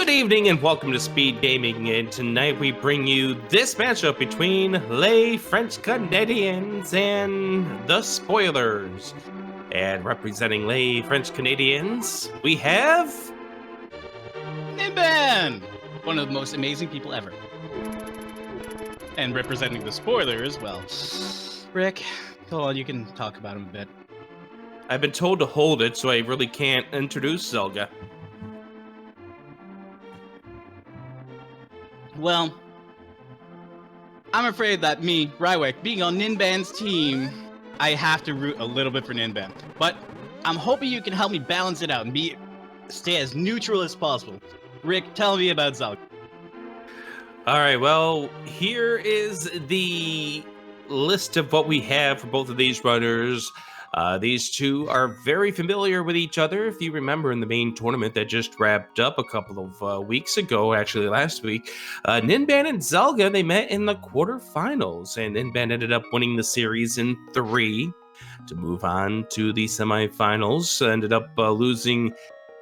Good evening and welcome to Speed Gaming, and tonight we bring you this matchup between Les French Canadians and the Spoilers. And representing Les French Canadians, we have... Ninban! One of the most amazing people ever. And representing the Spoilers, well, Rick, go on, you can talk about him a bit. I've been told to hold it, so I really can't introduce Zelda. Well, I'm afraid that me, Rywick, being on Ninban's team, I have to root a little bit for Ninban. But I'm hoping you can help me balance it out and stay as neutral as possible. Rick, tell me about Zelda. Alright, well, here is the list of what we have for both of these runners. These two are very familiar with each other. If you remember in the main tournament that just wrapped up a couple of weeks ago, actually last week, Ninban and Zelda, they met in the quarterfinals, and Ninban ended up winning the series in 3 to move on to the semifinals. Ended up losing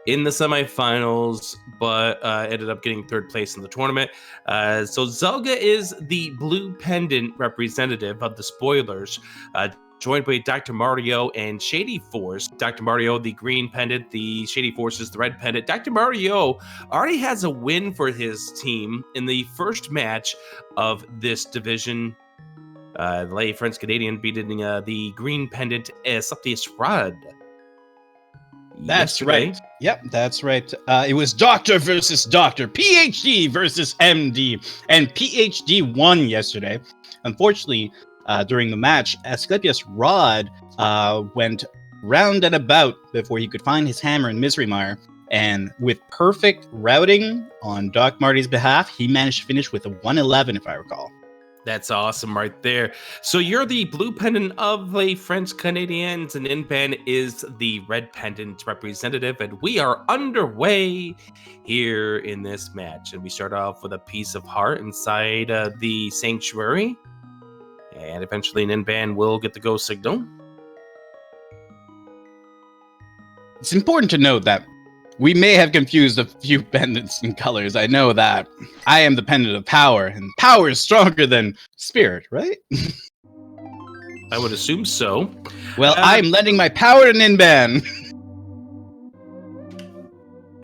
in the semifinals, but ended up getting 3rd place in the tournament. So Zelda is the blue pendant representative of the Spoilers, joined by Dr. Mario and Shady Force. Dr. Mario, the green pendant, the Shady Force is the red pendant. Dr. Mario already has a win for his team in the first match of this division. Les French Canadian beating the green pendant Suptius Rod. That's right. Yep, that's right. It was Doctor versus Doctor, PhD versus MD, and PhD won yesterday. Unfortunately, during the match, Asclepius Rod went round and about before he could find his hammer in Misery Mire, and with perfect routing on Doc Marty's behalf, he managed to finish with a 111, if I recall. That's awesome right there. So you're the blue pendant of the French Canadians, and Ninban is the red pendant representative, and we are underway here in this match. And we start off with a piece of heart inside the sanctuary. And eventually Ninban will get the go signal. It's important to note that we may have confused a few pendants in colors. I know that. I am the pendant of power, and power is stronger than spirit, right? I would assume so. Well, I'm lending my power to Ninban.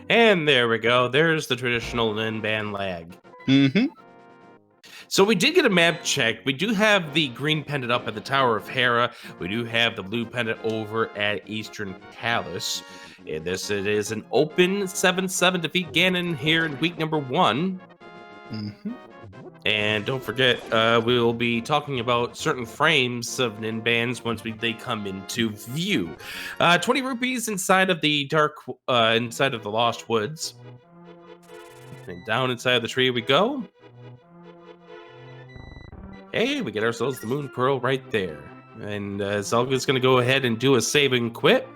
And there we go. There's the traditional Ninban lag. Mm-hmm. So we did get a map check. We do have the green pendant up at the Tower of Hera. We do have the blue pendant over at Eastern Palace. And it is an open 7-7 defeat Ganon here in week number 1. Mm-hmm. And don't forget, we will be talking about certain frames of Ninbans once they come into view. 20 rupees inside of the inside of the Lost Woods. And down inside of the tree we go. Hey, we get ourselves the Moon Pearl right there. And Zelda's going to go ahead and do a save and quit.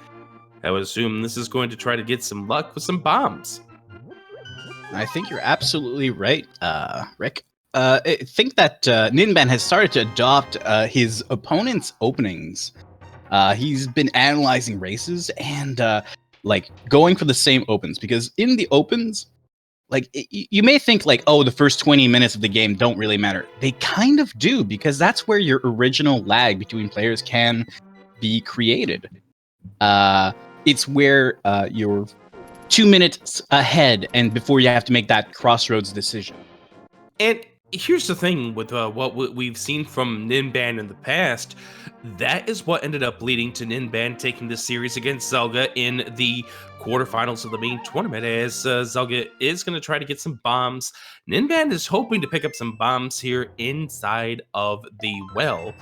I would assume this is going to try to get some luck with some bombs. I think you're absolutely right, Rick. I think that Ninban has started to adopt his opponent's openings. He's been analyzing races and going for the same opens, because in the opens, you may think oh, the first 20 minutes of the game don't really matter. They kind of do, because that's where your original lag between players can be created. It's where you're 2 minutes ahead and before you have to make that crossroads decision. And here's the thing with what we've seen from Ninban in the past. That is what ended up leading to Ninban taking this series against Zelda in the quarterfinals of the main tournament, as Zelda is going to try to get some bombs. Ninban is hoping to pick up some bombs here inside of the well.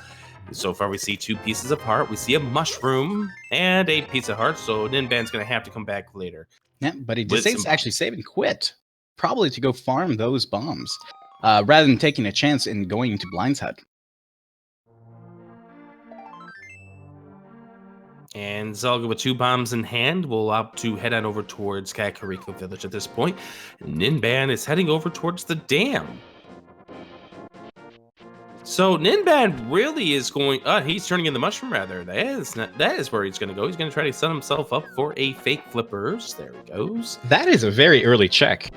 So far we see 2 pieces of heart, we see a mushroom, and a piece of heart, so Ninban's going to have to come back later. Yeah, but he decides to actually save and quit, probably to go farm those bombs, rather than taking a chance in going into Blind's Hut. And Zelda, with 2 bombs in hand, will opt to head on over towards Kakariko Village at this point. Ninban is heading over towards the dam. So Ninban really is going... he's turning in the mushroom, rather. That is where he's going to go. He's going to try to set himself up for a fake flippers. There he goes. That is a very early check.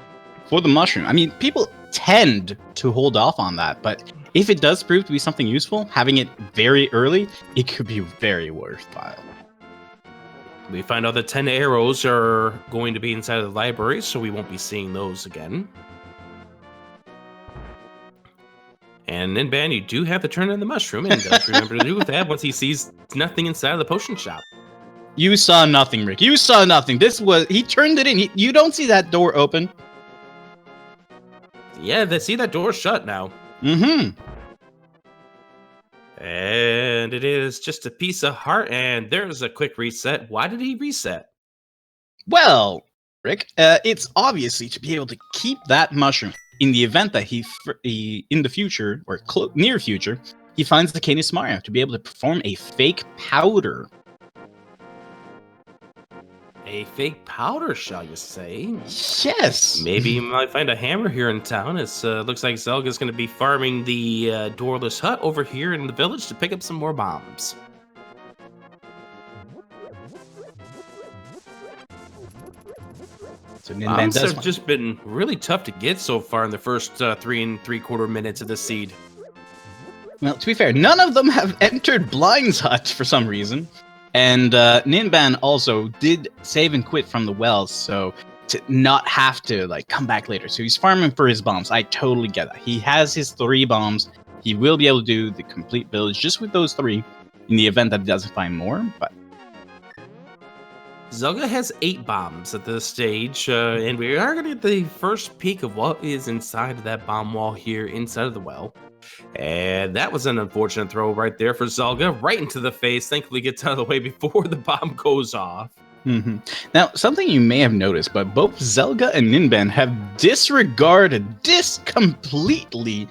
for the mushroom. I mean, people tend to hold off on that, but if it does prove to be something useful, having it very early, it could be very worthwhile. We find out that 10 arrows are going to be inside of the library, so we won't be seeing those again. And Ninban, you do have to turn in the mushroom, and does remember to do with that once he sees nothing inside of the potion shop. You saw nothing, Rick. You saw nothing. He turned it in. You don't see that door open. Yeah, they see that door shut now. Mm-hmm. And it is just a piece of heart, and there's a quick reset. Why did he reset? Well, Rick, it's obviously to be able to keep that mushroom in the event that he in the future, or near future, he finds the Canis Mario to be able to perform a fake powder. A fake powder, shall you say? Yes. Maybe you might find a hammer here in town. It looks like Zelga's going to be farming the doorless hut over here in the village to pick up some more bombs. So Bombs have just been really tough to get so far in the first 3 3/4 minutes of the seed. Well, to be fair, none of them have entered Blind's hut for some reason. And Ninban also did save and quit from the wells, so to not have to come back later. So he's farming for his bombs. I totally get that. He has his 3 bombs. He will be able to do the complete village just with those 3 in the event that he doesn't find more. But Zelda has 8 bombs at this stage, and we are going to get the first peek of what is inside of that bomb wall here inside of the well. And that was an unfortunate throw right there for Zelda, right into the face. Thankfully gets out of the way before the bomb goes off. Mm-hmm. Now, something you may have noticed, but both Zelda and Ninban have disregarded completely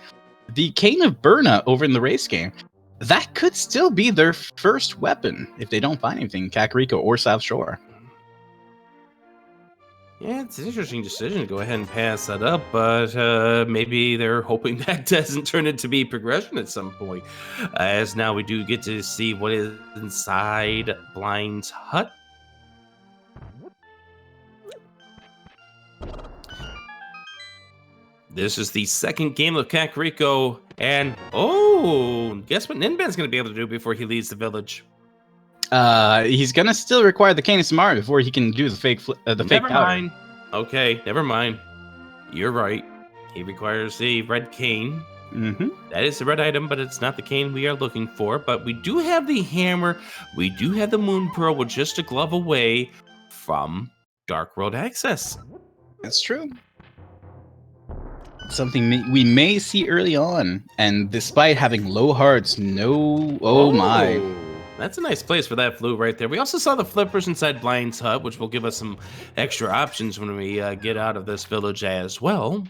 the Cane of Burna over in the race game. That could still be their first weapon if they don't find anything in Kakariko or South Shore. Yeah, it's an interesting decision to go ahead and pass that up, but maybe they're hoping that doesn't turn into be progression at some point. As now we do get to see what is inside Blind's hut. This is the second game of Kakariko, and guess what Ninban's going to be able to do before he leaves the village? He's gonna still require the Canis Mario before he can do the fake fake powder. Never mind. Okay, never mind. You're right. He requires the red cane. Mm-hmm. That is the red item, but it's not the cane we are looking for. But we do have the hammer. We do have the Moon Pearl. We're just a glove away from Dark World access. That's true. Something we may see early on, and despite having low hearts, my. That's a nice place for that flute right there. We also saw the flippers inside Blind's hut, which will give us some extra options when we get out of this village as well.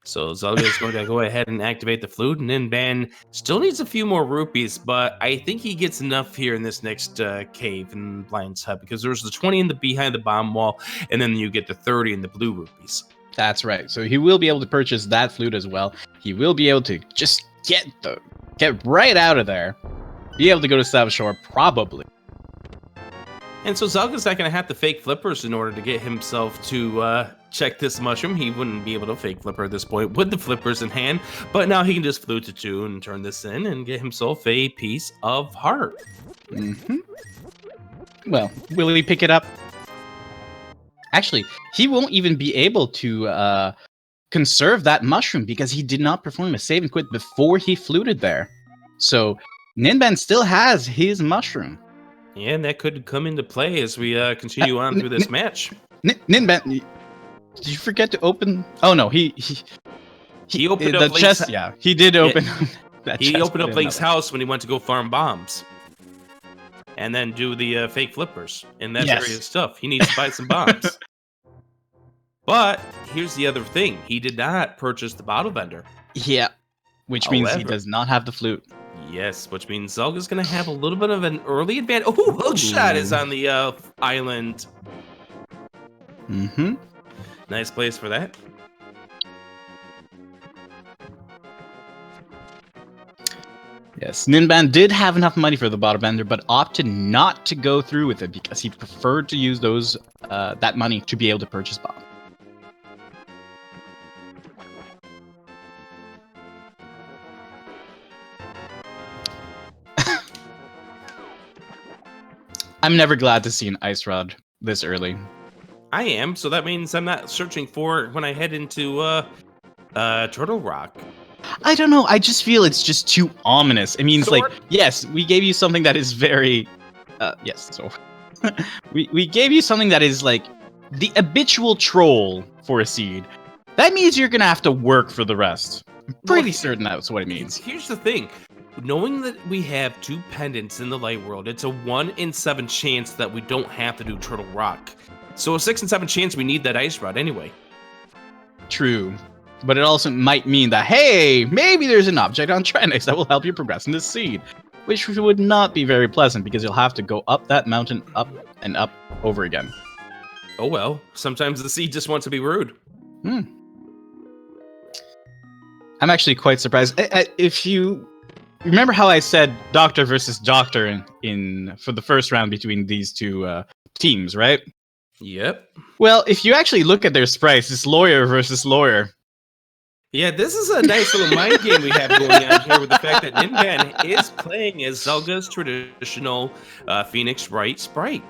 So Zelda is going to go ahead and activate the flute, and Ninban still needs a few more rupees, but I think he gets enough here in this next cave in Blind's hut, because there's the 20 in the behind the bomb wall, and then you get the 30 in the blue rupees. That's right. So he will be able to purchase that flute as well. He will be able to just get right out of there. Be able to go to South Shore, probably. And so Zelda's not going to have to fake flippers in order to get himself to check this mushroom. He wouldn't be able to fake flipper at this point with the flippers in hand, but now he can just flute to 2 and turn this in and get himself a piece of heart. Mm-hmm. Well, will he pick it up? Actually, he won't even be able to conserve that mushroom because he did not perform a save and quit before he fluted there. So Ninban still has his mushroom. Yeah, and that could come into play as we continue on through this match. Ninban, did you forget to open? Oh no, he opened the up chest. Yeah, he did open. That he chest opened up in Link's that house when he went to go farm bombs, and then do the fake flippers and that area of stuff. He needs to buy some bombs. But here's the other thing: he did not purchase the bottle vendor. Yeah, which means he does not have the flute. Yes, which means Zelda's going to have a little bit of an early advantage. Oh, Hookshot is on the island. Mm-hmm. Nice place for that. Yes, Ninban did have enough money for the bottle bender, but opted not to go through with it because he preferred to use that money to be able to purchase bomb. I'm never glad to see an ice rod this early. I am, so that means I'm not searching for it when I head into Turtle Rock. I don't know. I just feel it's just too ominous. It means Sword? like, yes, we gave you something that is very, yes. So we gave you something that is like the habitual troll for a seed. That means you're gonna have to work for the rest. I'm pretty certain that's what it means. Here's the thing. Knowing that we have 2 pendants in the light world, it's a 1 in 7 chance that we don't have to do Turtle Rock. So a 6 in 7 chance we need that ice rod anyway. True. But it also might mean that, hey, maybe there's an object on Trenix that will help you progress in this seed. Which would not be very pleasant because you'll have to go up that mountain, up and up over again. Oh well, sometimes the seed just wants to be rude. I'm actually quite surprised. If you remember how I said doctor versus doctor in for the first round between these two teams, right? Yep. Well, if you actually look at their sprites, it's lawyer versus lawyer. Yeah, this is a nice little mind game we have going on here with the fact that Ninban is playing as Zelda's traditional Phoenix Wright sprite.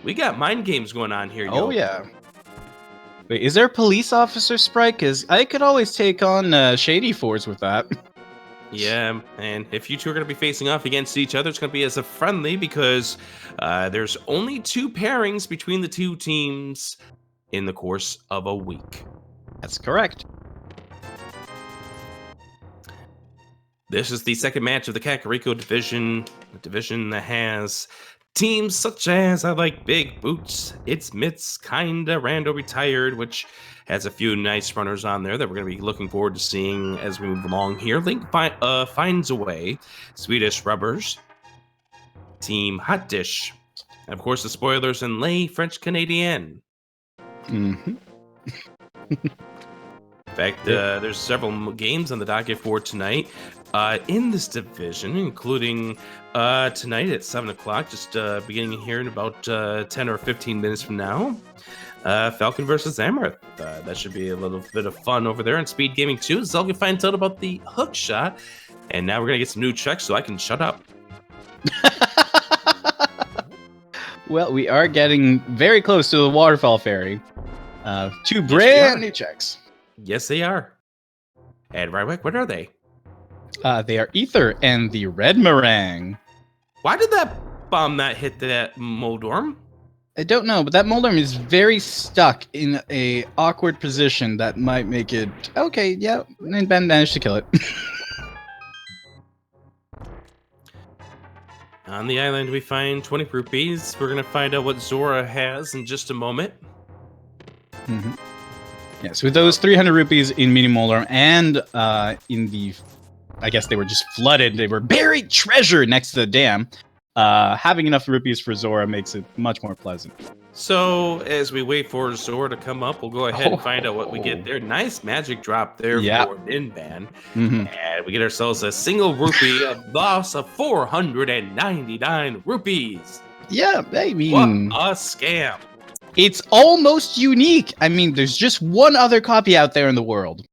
We got mind games going on here, Oh, yo. yeah. Wait, is there a police officer sprite? Because I could always take on Shady Force with that. Yeah, and if you two are going to be facing off against each other, it's going to be as a friendly because there's only 2 pairings between the 2 teams in the course of a week. That's correct. This is the second match of the Kakariko division, a division that has teams such as I Like Big Boots, It's Mitts, Kinda Rando Retired, which has a few nice runners on there that we're going to be looking forward to seeing as we move along here. Link Finds a Way, Swedish Rubbers, Team Hot Dish, and of course the spoilers and Lay French Canadian. Mm-hmm. In fact, there's several games on the docket for tonight in this division, including tonight at 7 o'clock, just beginning here in about 10 or 15 minutes from now. Falcon versus Amaranth. That should be a little bit of fun over there. And Speed Gaming 2, Zelda finds out about the hook shot. And now we're going to get some new checks so I can shut up. Well, we are getting very close to the Waterfall Ferry. 2 brand new checks. Yes, they are. And Rywick, what are they? They are Ether and the Red Meringue. Why did that bomb not hit that Moldorm? I don't know, but that Moldorm is very stuck in a awkward position that might make it... Okay, yeah, Ninban managed to kill it. On the island, we find 20 rupees. We're going to find out what Zora has in just a moment. Mm-hmm. Yes, with those 300 rupees in Mini Moldorm and in the... I guess they were just flooded. They were buried treasure next to the dam. Having enough rupees for Zora makes it much more pleasant. So, as we wait for Zora to come up, we'll go ahead and find out what we get there. Nice magic drop there for Ninban. Mm-hmm. And we get ourselves a single rupee, a loss of 499 rupees. Yeah, I mean... What a scam. It's almost unique. I mean, there's just one other copy out there in the world.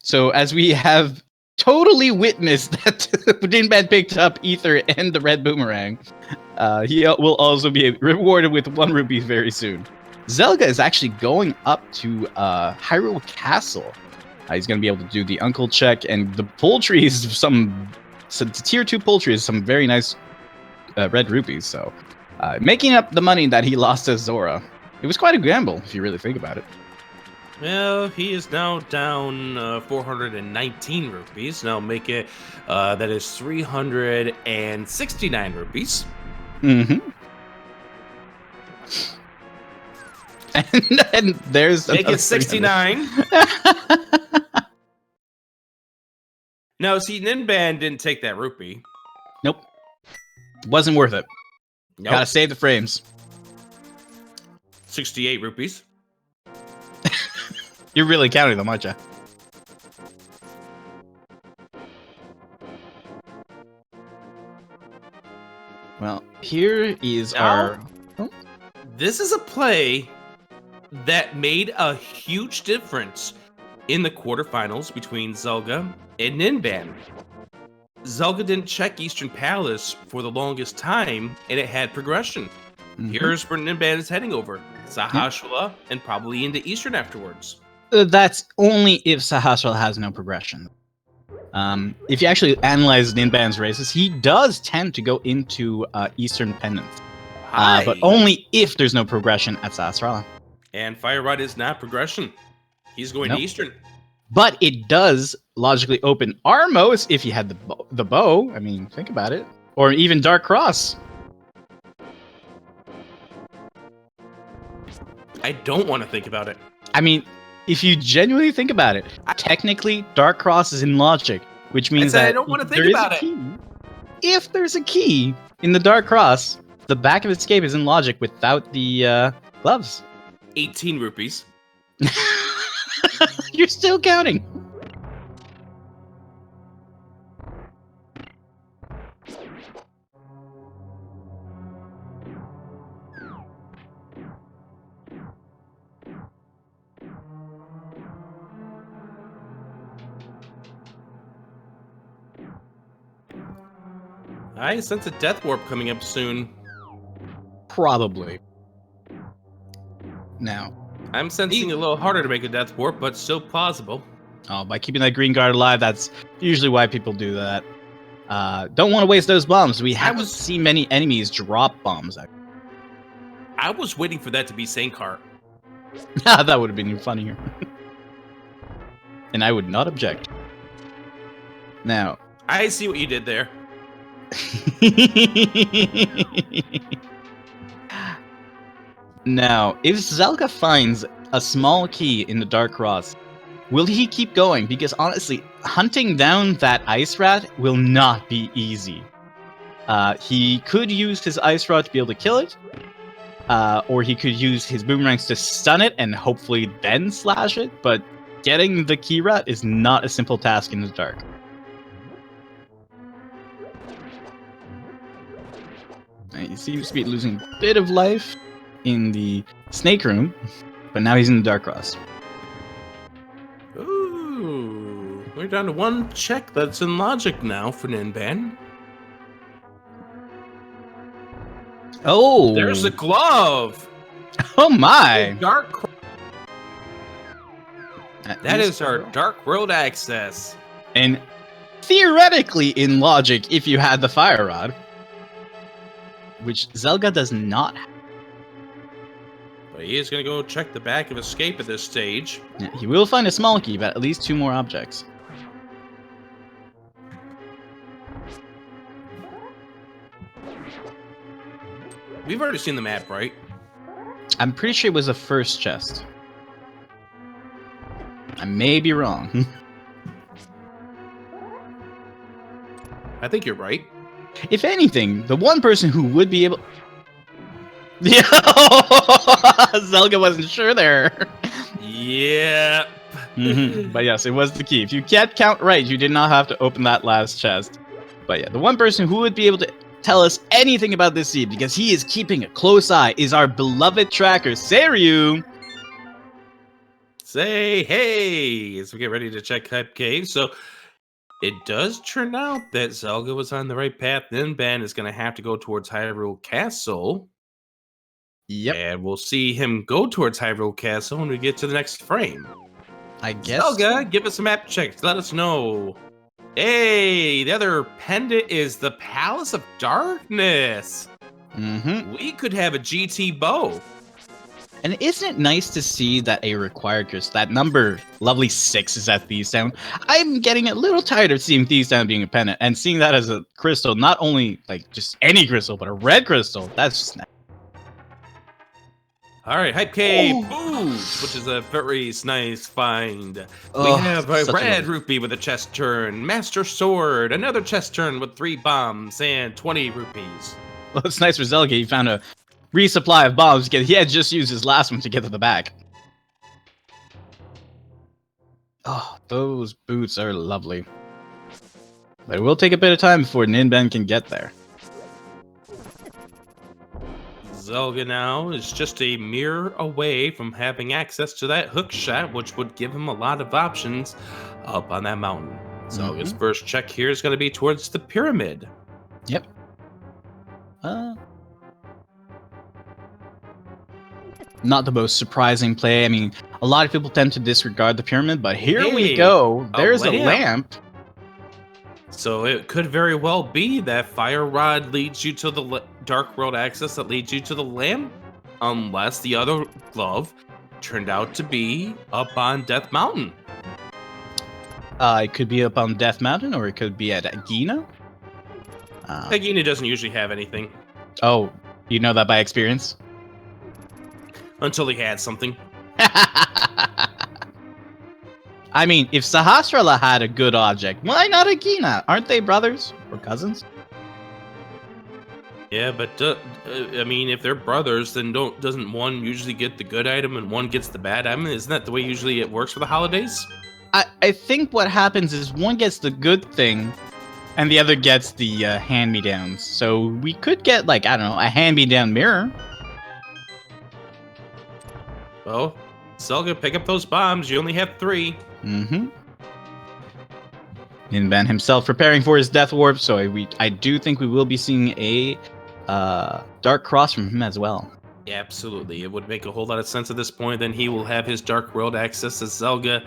So, as we have totally witnessed that Ninban picked up Ether and the Red Boomerang, he will also be rewarded with 1 rupee very soon. Zelda is actually going up to Hyrule Castle. He's going to be able to do the Uncle check, and the poultry is some tier 2 poultry is some very nice red rupees. So, making up the money that he lost as Zora. It was quite a gamble, if you really think about it. Well, he is now down 419 rupees. Now make it, that is 369 rupees. Mm-hmm. And there's... Make it 69. No, see, Ninban didn't take that rupee. Nope. Wasn't worth it. Nope. Gotta save the frames. 68 rupees. You're really counting them, aren't you? Well, here is our... Oh. This is a play that made a huge difference in the quarterfinals between Zelda in Ninban. Zelda didn't check Eastern Palace for the longest time, and it had progression. Here's where Ninban is heading over. Sahasrahla, and probably into Eastern afterwards. That's only if Sahasrahla has no progression. If you actually analyze Ninban's races, he does tend to go into Eastern Pendants. But only if there's no progression at Sahasrahla. And Fire Rod is not progression. He's going to Eastern. But it does logically open Armos if you had the bow. I mean, think about it. Or even Dark Cross. I don't want to think about it. I mean, if you genuinely think about it, technically Dark Cross is in logic, which means that I don't want to think about it. If there's a key in the Dark Cross, the back of escape is in logic without the gloves. 18 rupees. You're still counting. I sense a death warp coming up soon. Probably. Now, I'm sensing a little harder to make a death warp, but still plausible. Oh, by keeping that green guard alive, that's usually why people do that. Don't want to waste those bombs. We haven't seen many enemies drop bombs. I was waiting for that to be Sankar. That would have been funnier. And I would not object. Now, I see what you did there. Now, if Zelda finds a small key in the Dark Cross, will he keep going? Because honestly, hunting down that ice rat will not be easy. He could use his ice rod to be able to kill it, or he could use his boomerangs to stun it and hopefully then slash it, but getting the key rat is not a simple task in the dark. He seems to be losing a bit of life in the snake room, but now he's in the Dark Cross. Ooh, we're down to one check that's in logic now for Ninban. Oh, there's a glove. Oh my! That is our Dark World access. And theoretically, in logic, if you had the Fire Rod, which Zelda does not have. But he is going to go check the back of escape at this stage. Yeah, he will find a small key, but at least 2 more objects. We've already seen the map, right? I'm pretty sure it was the first chest. I may be wrong. I think you're right. If anything, the one person who would be able... Yeah, Zelda wasn't sure there. Yep. But yes, it was the key. If you can't count right, you did not have to open that last chest. But yeah, the one person who would be able to tell us anything about this seed, because he is keeping a close eye, is our beloved tracker, Seiryu. Say hey as we get ready to check Hype Cave. So it does turn out that Zelda was on the right path. Ninban is going to have to go towards Hyrule Castle. Yep. And we'll see him go towards Hyrule Castle when we get to the next frame. I guess. Zelda, give us a map check. Let us know. Hey, the other pendant is the Palace of Darkness. We could have a GT bow. And isn't it nice to see that a required crystal, that number lovely 6 is at Thieves Town? I'm getting a little tired of seeing Thieves Town being a pendant and seeing that as a crystal, not only like just any crystal, but a red crystal. That's just nice. All right, Hype Cave Boots, which is a very nice find. We have a red rupee with a chest turn, Master Sword, another chest turn with 3 bombs, and 20 rupees. Well, it's nice for Zelda. He found a resupply of bombs because he had just used his last one to get to the back. Oh, those boots are lovely. But it will take a bit of time before Ninban can get there. Zelda now is just a mirror away from having access to that hook shot, which would give him a lot of options up on that mountain. So his first check here is going to be towards the pyramid. Yep. Not the most surprising play. I mean, a lot of people tend to disregard the pyramid, but here we go. There's a lamp. So it could very well be that fire rod leads you to the dark world access that leads you to the lamp, unless the other glove turned out to be up on Death Mountain. It could be up on Death Mountain, or it could be at Agina. Agina doesn't usually have anything. Oh, you know that by experience? Until he had something. I mean, if Sahasrara had a good object, why not Agina? Aren't they brothers or cousins? Yeah, but I mean, if they're brothers, then doesn't one usually get the good item and one gets the bad item? Isn't that the way usually it works for the holidays? I think what happens is one gets the good thing, and the other gets the hand-me-downs. So we could get, like, I don't know, a hand-me-down mirror. Well, Zelda, pick up those bombs. You only have 3. Ninban himself preparing for his death warp, so I do think we will be seeing a dark cross from him as well. Yeah, absolutely. It would make a whole lot of sense at this point. Then he will have his dark world access as Zelda.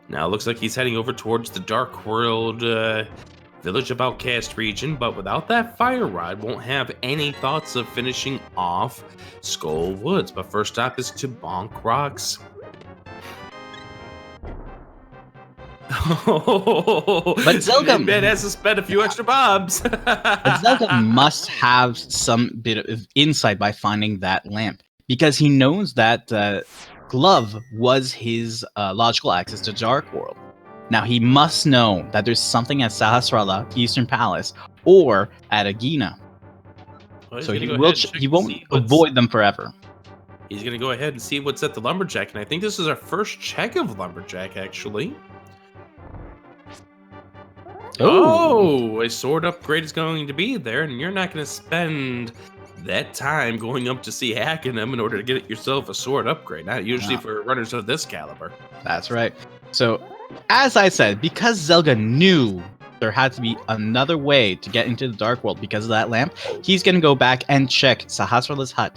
Now it looks like he's heading over towards the dark world village of Outcast region, but without that fire rod, won't have any thoughts of finishing off Skull Woods. But first stop is to Bonk Rocks. But Zelda has to spend a few extra bombs. But Zelda must have some bit of insight by finding that lamp, because he knows that glove was his logical access to Dark World. Now he must know that there's something at Sahasrara, Eastern Palace, or at Agina. Well, so he won't avoid them forever. He's going to go ahead and see what's at the Lumberjack, and I think this is our first check of Lumberjack, actually. Oh, a sword upgrade is going to be there, and you're not going to spend that time going up to see Hackenham in order to get yourself a sword upgrade. Not usually for runners of this caliber. That's right. So, as I said, because Zelda knew there had to be another way to get into the Dark World because of that lamp, he's going to go back and check Sahasrara's hut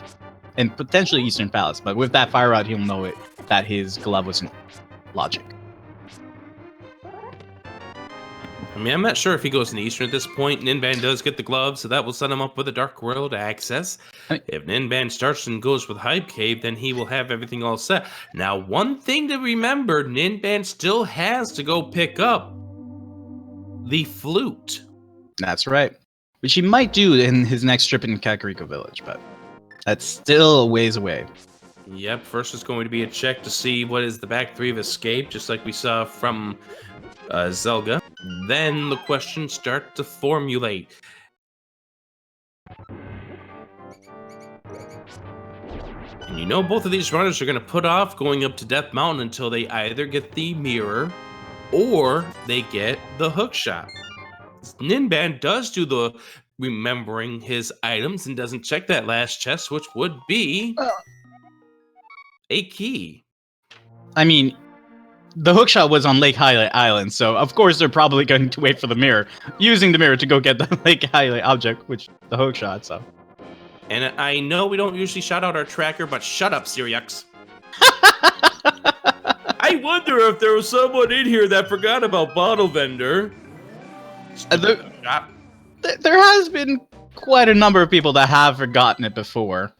and potentially Eastern Palace. But with that fire rod, he'll know that his glove was logic. I mean, I'm not sure if he goes in Eastern at this point. Ninban does get the glove, so that will set him up with a Dark World access. If Ninban starts and goes with Hype Cave, then he will have everything all set. Now, one thing to remember, Ninban still has to go pick up the flute. That's right. Which he might do in his next trip in Kakariko Village, but that's still a ways away. Yep, first is going to be a check to see what is the back 3 of escape, just like we saw from Zelda. Then the questions start to formulate. And you know both of these runners are going to put off going up to Death Mountain until they either get the mirror or they get the hook shot. Ninban does do the remembering his items and doesn't check that last chest, which would be a key. I mean, the hookshot was on Lake Highlight Island, so of course they're probably going to wait for the mirror, using the mirror to go get the Lake Highlight object, which the hookshot, so. And I know we don't usually shout out our tracker, but shut up, Syriux. I wonder if there was someone in here that forgot about Bottle Vendor. There has been quite a number of people that have forgotten it before.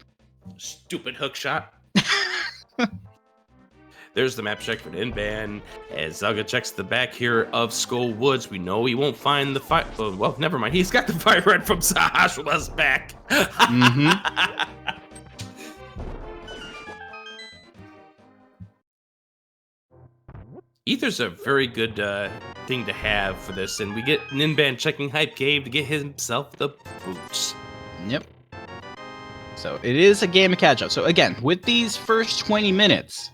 Stupid hookshot. There's the map check for Ninban. As Zelda checks the back here of Skull Woods, we know he won't find the fire. Well, never mind. He's got the fire red from Sahasrara's back. Ether's a very good thing to have for this, and we get Ninban checking Hype Cave to get himself the boots. Yep. So it is a game of catch-up. So again, with these first 20 minutes,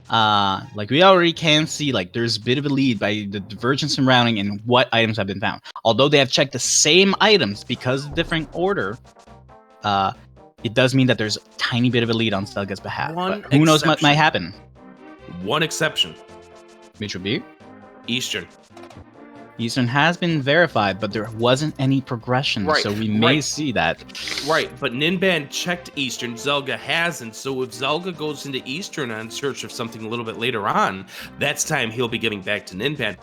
like we already can see, like there's a bit of a lead by the divergence and rounding and what items have been found. Although they have checked the same items because of different order, it does mean that there's a tiny bit of a lead on Zelga's behalf. But who knows what might happen? One exception. Which would be? Eastern. Eastern has been verified, but there wasn't any progression, Right, so we may right. see that. Right, but Ninban checked Eastern, Zelda hasn't, so if Zelda goes into Eastern on search of something a little bit later on, that's time he'll be getting back to Ninban.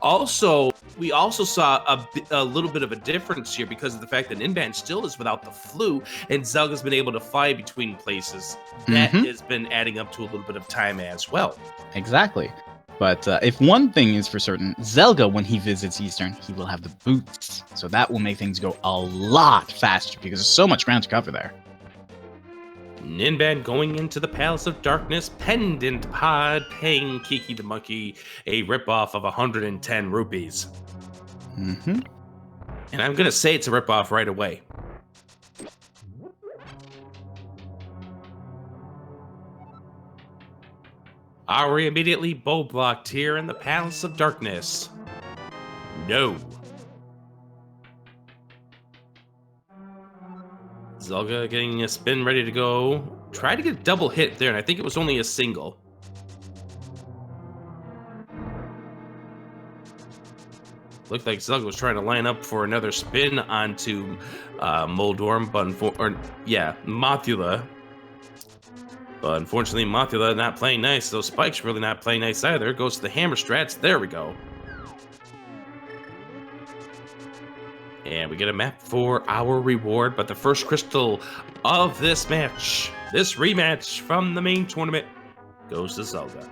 Also, we also saw a little bit of a difference here because of the fact that Ninban still is without the flu, and Zelda's been able to fly between places. That has been adding up to a little bit of time as well. Exactly. But if one thing is for certain, Zelda, when he visits Eastern, he will have the boots. So that will make things go a lot faster because there's so much ground to cover there. Ninban going into the Palace of Darkness pendant pod, paying Kiki the Monkey a ripoff of 110 rupees. And I'm going to say it's a ripoff right away. Are we immediately bow blocked here in the Palace of Darkness? No. Zelda getting a spin ready to go. Tried to get a double hit there, and I think it was only a single. Looked like Zelda was trying to line up for another spin onto Moldorm, but Mothula. But unfortunately, Mothula not playing nice. Those spikes really not playing nice either. Goes to the hammer strats. There we go. And we get a map for our reward, but the first crystal of this match, this rematch from the main tournament, goes to Zelda.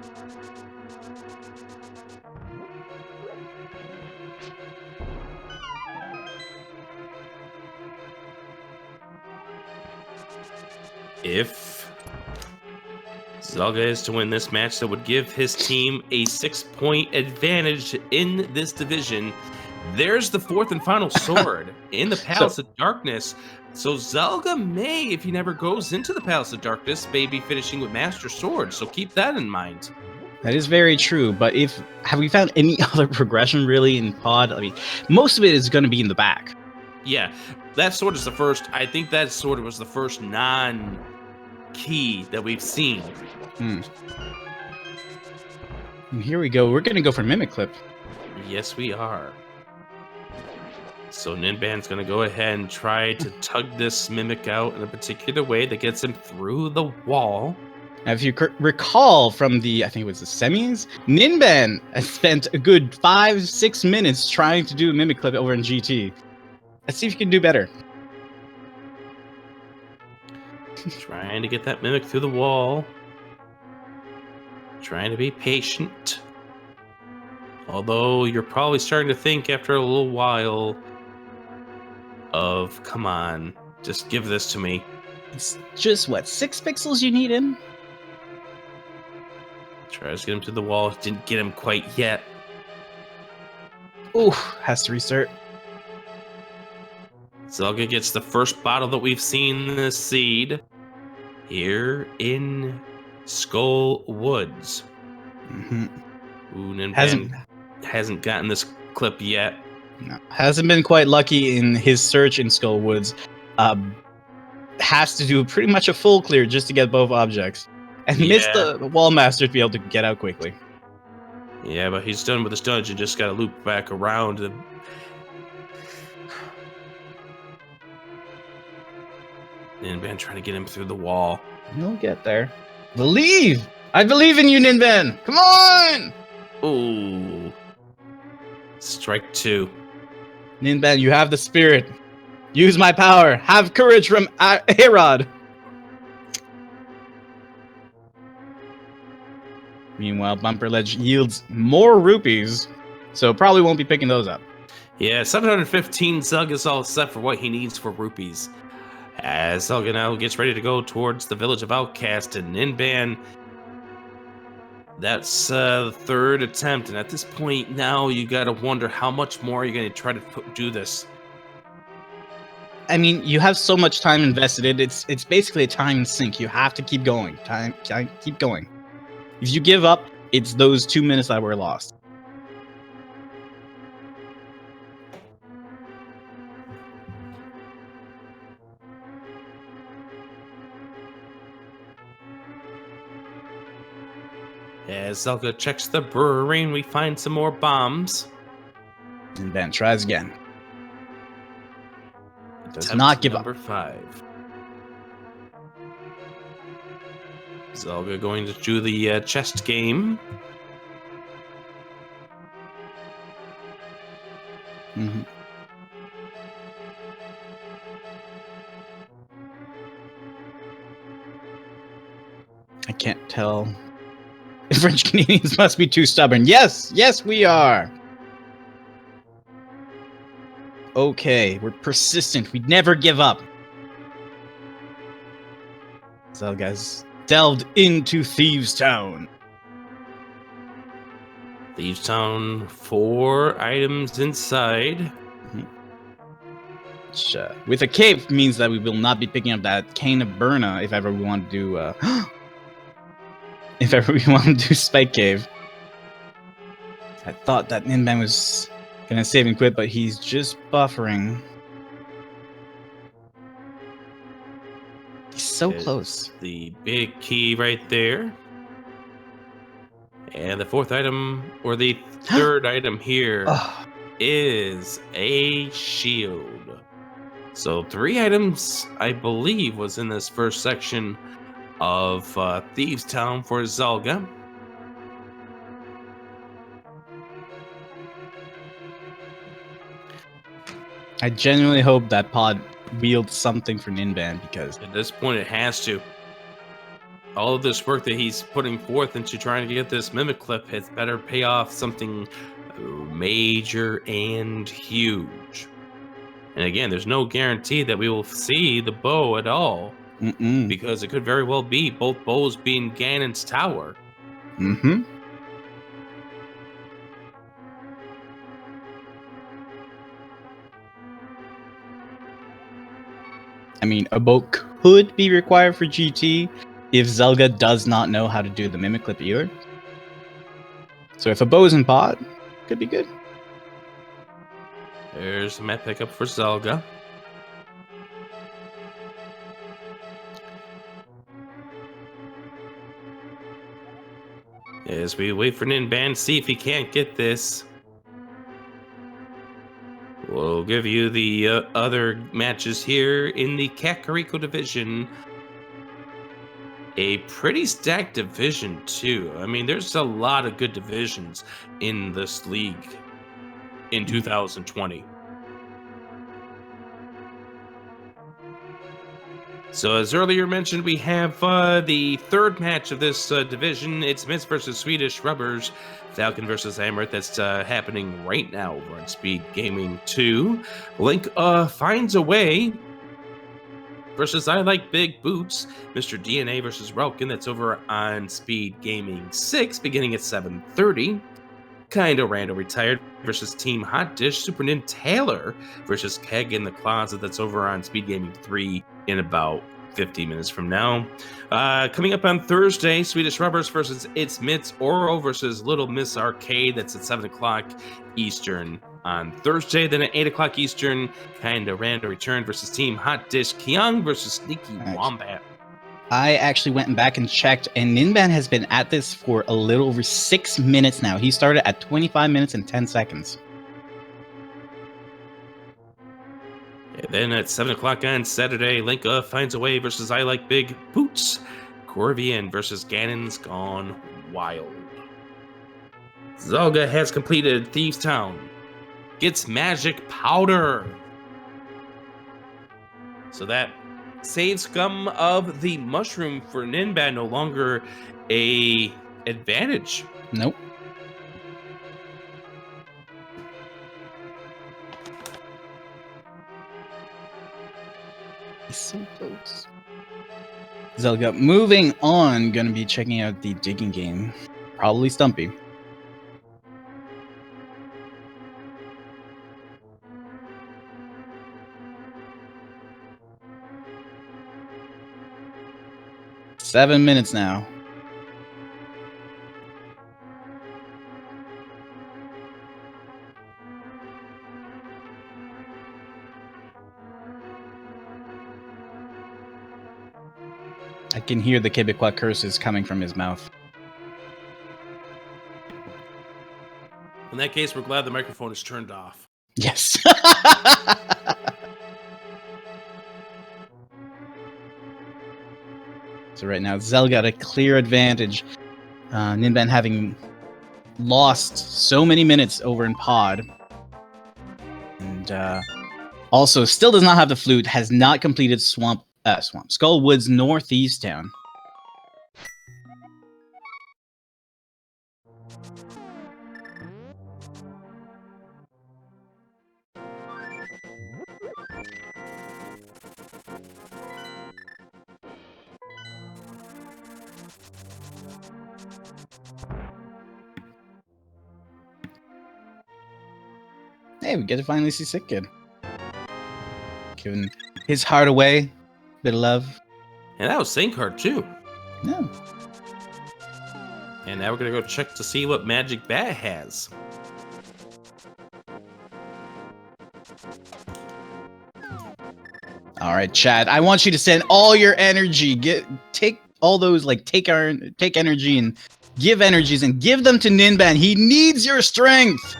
If Zelda is to win this match, that would give his team a 6-point advantage in this division. There's the fourth and final sword in the Palace of Darkness. So Zelda may, if he never goes into the Palace of Darkness, may be finishing with Master Sword. So keep that in mind. That is very true, but have we found any other progression really in Pod? I mean, most of it is going to be in the back. Yeah, that sword is the first. I think that sword was the first non-key that we've seen. And here we go. We're going to go for Mimic Clip. Yes, we are. So Ninban's going to go ahead and try to tug this Mimic out in a particular way that gets him through the wall. Now, if you recall from I think it was the semis, Ninban has spent a good 5-6 minutes trying to do a Mimic Clip over in GT. Let's see if you can do better. Trying to get that Mimic through the wall. Trying to be patient. Although you're probably starting to think after a little while of, come on, just give this to me. It's just, 6 pixels you need him? Tries to get him to the wall. Didn't get him quite yet. Ooh, has to restart. Zelda gets the first bottle that we've seen in this seed here in Skull Woods. Ooh, Ninban hasn't gotten this clip yet. No, hasn't been quite lucky in his search in Skull Woods. Has to do pretty much a full clear just to get both objects. And missed the Wall Master to be able to get out quickly. Yeah, but he's done with this dungeon. Just got to loop back around. Ninban trying to get him through the wall. He'll get there. Believe! I believe in you, Ninban! Come on! Ooh. Strike 2. Ninban, you have the spirit. Use my power. Have courage from Herod. Meanwhile, Bumper Ledge yields more rupees, so probably won't be picking those up. Yeah, 715 Zelga's all set for what he needs for rupees. As Zelga now gets ready to go towards the village of Outcast and Ninban. That's the third attempt, and at this point now you gotta wonder how much more you're gonna try to do this. I mean, you have so much time invested in it. It's basically a time sink. You have to keep going. Keep going. If you give up, it's those 2 minutes that were lost. As Zelga checks the brewery and we find some more bombs. Ninban tries again. Does Attempt not give number up. 5. Zelda going to do the chest game. Mm-hmm. I can't tell. French Canadians must be too stubborn. Yes, yes, we are. Okay, we're persistent. We never give up. So, guys, delved into Thieves Town. Thieves Town, 4 items inside. Which, with a cave means that we will not be picking up that cane of Burna if ever we want to do if ever we want to do Spike Cave. I thought that Ninban was gonna save and quit, but he's just buffering. He's so close. The big key right there. And the 4th item, or the 3rd item here, is a shield. So 3 items, I believe, was in this first section of Thieves Town for Zelda. I genuinely hope that pod wields something for Ninban, because At this point, it has to. All of this work that he's putting forth into trying to get this mimic clip has better pay off something major and huge. And again, there's no guarantee that we will see the bow at all, because it could very well be both bows being Ganon's tower. Mm-hmm. I mean, a boat could be required for GT if Zelda does not know how to do the mimic clip either. So if a bow is in pod, could be good. There's the map pickup for Zelda. As we wait for Ninban, see if he can't get this. We'll give you the other matches here in the Kakariko division. A pretty stacked division, too. I mean, there's a lot of good divisions in this league in 2020. So, as earlier mentioned, we have the 3rd match of this division. It's Miss versus Swedish Rubbers, Falcon versus Amaret. That's happening right now over on Speed Gaming 2. Link finds a way versus I Like Big Boots, Mr. DNA versus Relkin. That's over on Speed Gaming 6, beginning at 7:30. Kinda Rando Retired versus Team Hot Dish, Super Nin Taylor versus Keg in the Closet. That's over on Speed Gaming 3 in about 15 minutes from now. Coming up on Thursday, Swedish Rubbers versus It's Mitts Oro versus Little Miss Arcade. That's at 7 o'clock Eastern on Thursday. Then at 8 o'clock Eastern, Kinda Rando Return versus Team Hot Dish Kyung versus Sneaky Wombat. I actually went back and checked, and Ninban has been at this for a little over 6 minutes now. He started at 25 minutes and 10 seconds. And then at 7 o'clock on Saturday, Link finds a way versus I Like Big Boots. Corvian versus Ganon's Gone Wild. Zelda has completed Thieves Town. Gets magic powder. So that saves scum of the mushroom for Ninban, no longer a advantage. Nope. He's so close. Zelda, moving on, gonna be checking out the digging game. Probably Stumpy. Seven minutes now. I can hear the Quebecois curses coming from his mouth. In that case, we're glad the microphone is turned off. Yes. So right now, Zelda got a clear advantage. Ninban having lost so many minutes over in Pod. And also still does not have the flute, has not completed Skullwood's nor Thieves Town. Hey, we get to finally see Sick Kid. Giving his heart away. Bit of love. And that was Sync Card too. Yeah. And now we're gonna go check to see what Magic Bat has. All right, Chad. I want you to send all your energy. Take all those take energy and give energies and give them to Ninban. He needs your strength.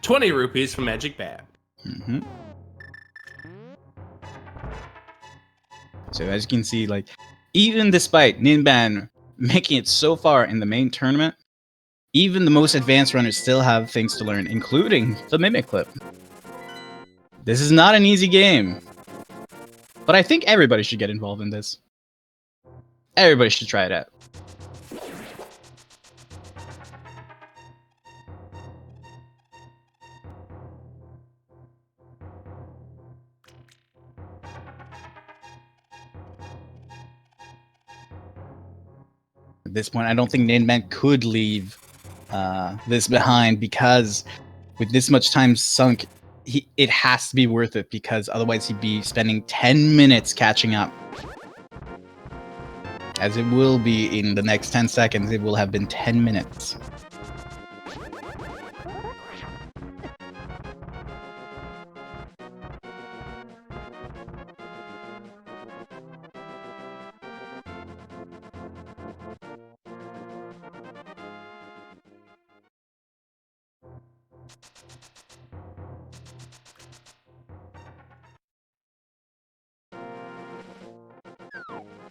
₹20 from Magic Bat. Mm-hmm. So as you can see, even despite Ninban making it so far in the main tournament, even the most advanced runners still have things to learn, including the Mimic Clip. This is not an easy game. But I think everybody should get involved in this. Everybody should try it out. At this point, I don't think Ninban could leave this behind, because with this much time sunk, it has to be worth it, because otherwise he'd be spending 10 minutes catching up. As it will be in the next 10 seconds, it will have been 10 minutes.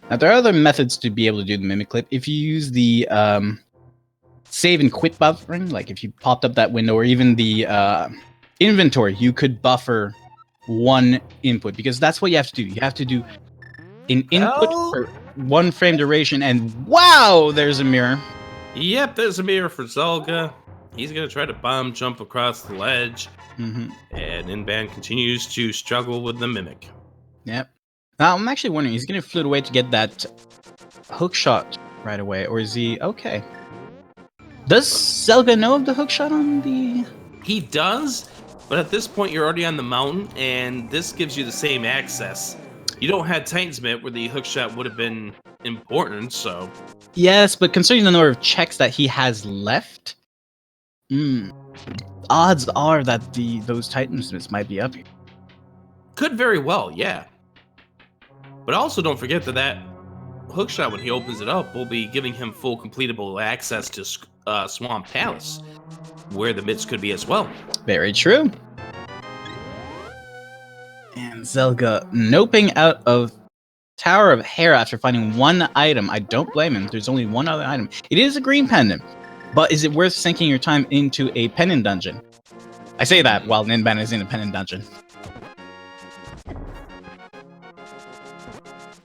Now, there are other methods to be able to do the Mimic Clip. If you use the save and quit buffering, like if you popped up that window, or even the inventory, you could buffer one input, because that's what you have to do. You have to do an input for 1 frame duration, and wow, there's a mirror. Yep, there's a mirror for Zelda. He's gonna try to bomb jump across the ledge, Mm-hmm. and Ninban continues to struggle with the Mimic. Yep. Now, I'm actually wondering, he's going to flute away to get that hook shot right away, or is he okay? Does Zelda know of the hook shot on the... He does, but at this point you're already on the mountain, and this gives you the same access. You don't have Titansmith where the hook shot would have been important, so... Yes, but considering the number of checks that he has left, odds are that those Titansmiths might be up here. Could very well, yeah. But also don't forget that hookshot, when he opens it up, will be giving him full completable access to Swamp Palace, where the mitts could be as well. Very true. And Zelda noping out of Tower of Hair after finding one item. I don't blame him. There's only one other item. It is a green pendant, but is it worth sinking your time into a pendant dungeon? I say that while Ninban is in a pendant dungeon.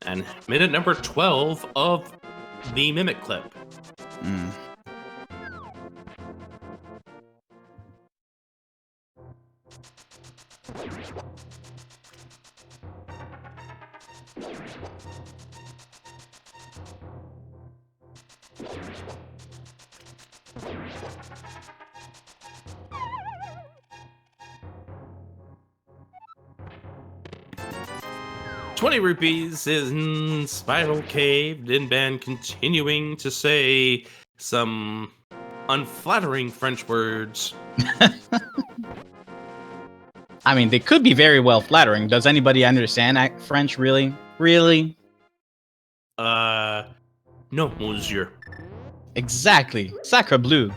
And minute number 12 of the Mimic Clip. Mm. ₹20 is in Spiral Cave. Ninban continuing to say some unflattering French words. I mean, they could be very well flattering. Does anybody understand French, really? Really? No, monsieur. Exactly. Sacre bleu.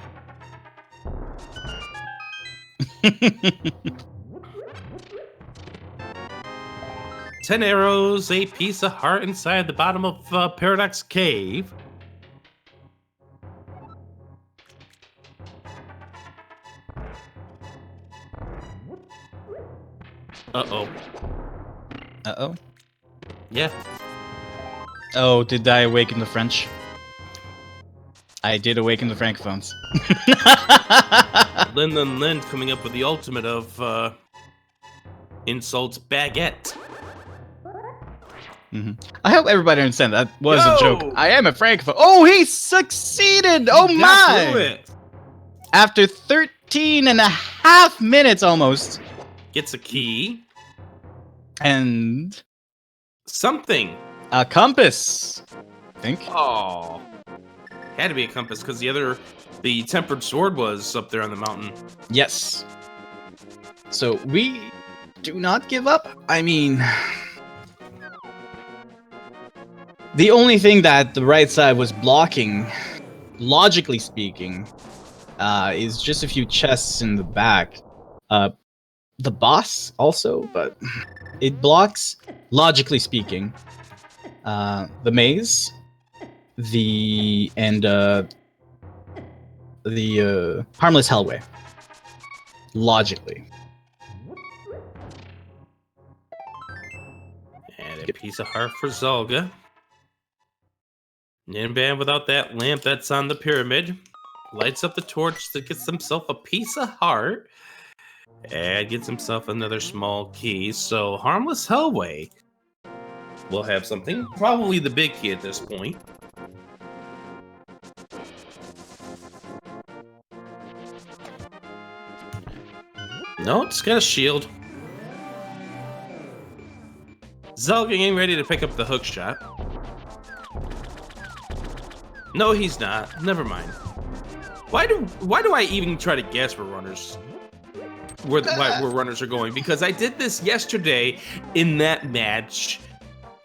10 arrows, a piece of heart inside the bottom of Paradox Cave. Uh-oh. Uh-oh. Yeah. Oh, did I awaken the French? I did awaken the Francophones. Lin coming up with the ultimate of insults baguette. I hope everybody understands that was a joke. Yo! I am a Francophone. Oh, he succeeded! Oh He got through my! it. After 13 and a half minutes almost. Gets a key. And Something. a compass. I think. Oh. Had to be a compass because the tempered sword was up there on the mountain. Yes. So we do not give up. I mean, the only thing that the right side was blocking, logically speaking, is just a few chests in the back. The boss also, but it blocks, logically speaking, the maze, the harmless hellway. Logically. And a piece of heart for Zelda. Ninban without that lamp that's on the pyramid. Lights up the torch that gets himself a piece of heart. And gets himself another small key. So harmless hellway will have something. Probably the big key at this point. No, it's got a shield. Zelda getting ready to pick up the hook shot. No, he's not. Never mind. Why do I even try to guess where runners where runners are going? Because I did this yesterday in that match,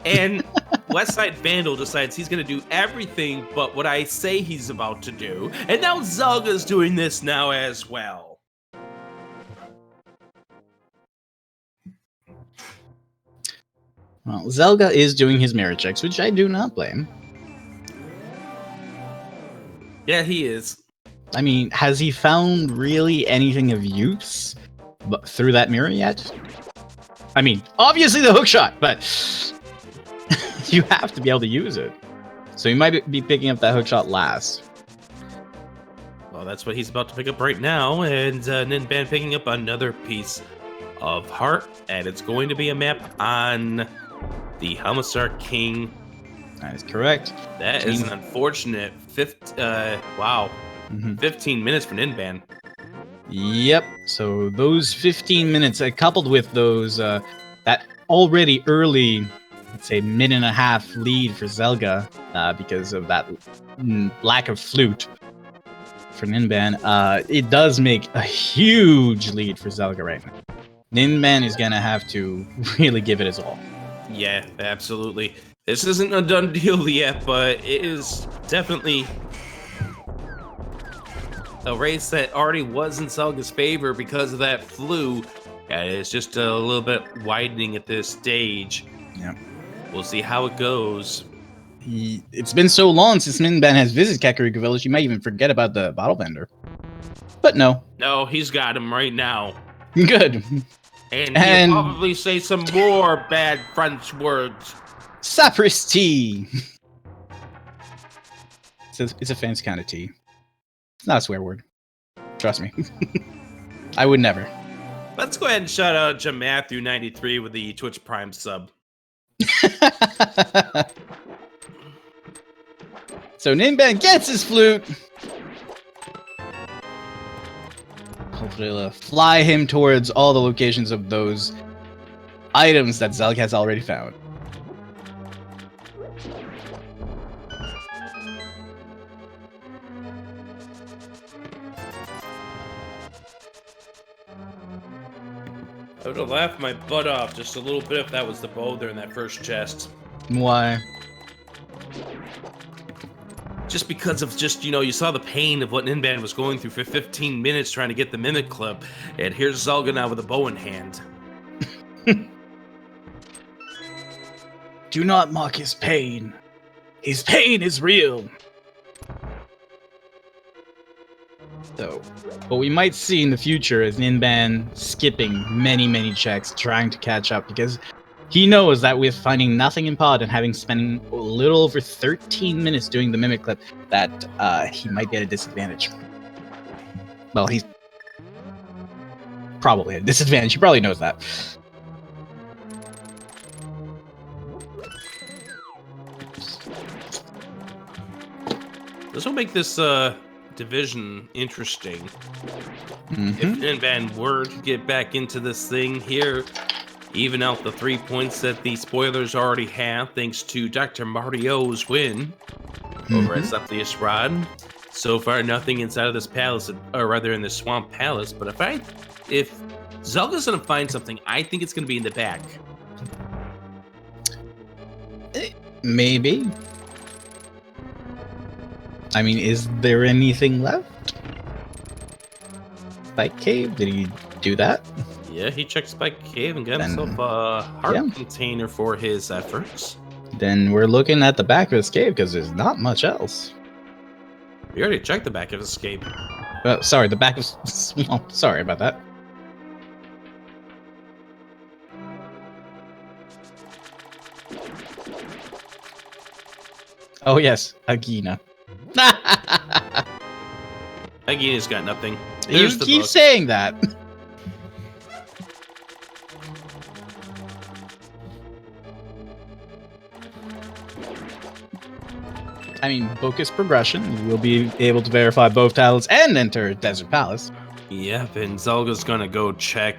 and Westside Vandal decides he's gonna do everything but what I say he's about to do, and now Zelda's doing this now as well. Well, Zelda is doing his merit checks, which I do not blame. Yeah, he is. I mean, has he found really anything of use through that mirror yet? I mean, obviously the hookshot, but you have to be able to use it. So he might be picking up that hookshot last. Well, that's what he's about to pick up right now, and Ninban picking up another piece of heart, and it's going to be a map on the Helmisar King. That is correct. That is an unfortunate 15 minutes for Ninban. Yep. So those 15 minutes, coupled with those that already early, let's say minute and a half lead for Zelda, because of that lack of flute for Ninban, it does make a huge lead for Zelda right now. Ninban is gonna have to really give it his all. Yeah, absolutely. This isn't a done deal yet, but it is definitely a race that already was in Zelda's favor because of that flu. Yeah, it's just a little bit widening at this stage. Yeah. We'll see how it goes. It's been so long since Ninban has visited Kakariko Village, you might even forget about the bottle vendor. But no. No, he's got him right now. Good. And he'll probably say some more bad French words. Sapristi! It's a fancy kind of tea. It's not a swear word. Trust me. I would never. Let's go ahead and shout out Matthew93 with the Twitch Prime sub. So Ninban gets his flute. Hopefully it'll fly him towards all the locations of those items that Zelda has already found. I would have laughed my butt off just a little bit if that was the bow there in that first chest. Why? Just because of you saw the pain of what Ninban was going through for 15 minutes trying to get the Mimic Club, and here's Zelda now with a bow in hand. Do not mock his pain. His pain is real. So, what we might see in the future is Ninban skipping many checks trying to catch up because he knows that with finding nothing in pod and having spent a little over 13 minutes doing the Mimic Clip, that he might be at a disadvantage. Well, he's probably at a disadvantage. He probably knows that. This will make this division interesting. Mm-hmm. If Ninban were to get back into this thing here, even out the 3 points that the spoilers already have, thanks to Dr. Mario's win over at Supplius Rod. So far, nothing inside of this palace, or rather in the Swamp Palace. But if Zelda's gonna find something, I think it's gonna be in the back. Maybe. I mean, is there anything left? Spike Cave? Did he do that? Yeah, he checked Spike Cave and got himself a heart container for his efforts. Then we're looking at the back of his cave because there's not much else. We already checked the back of his cave. Sorry, the back of Swamp. Sorry about that. Oh yes, Agina. Agina's got nothing. You keep saying that. I mean, book is progression. You will be able to verify both titles and enter Desert Palace. Yep, and Zelga's gonna go check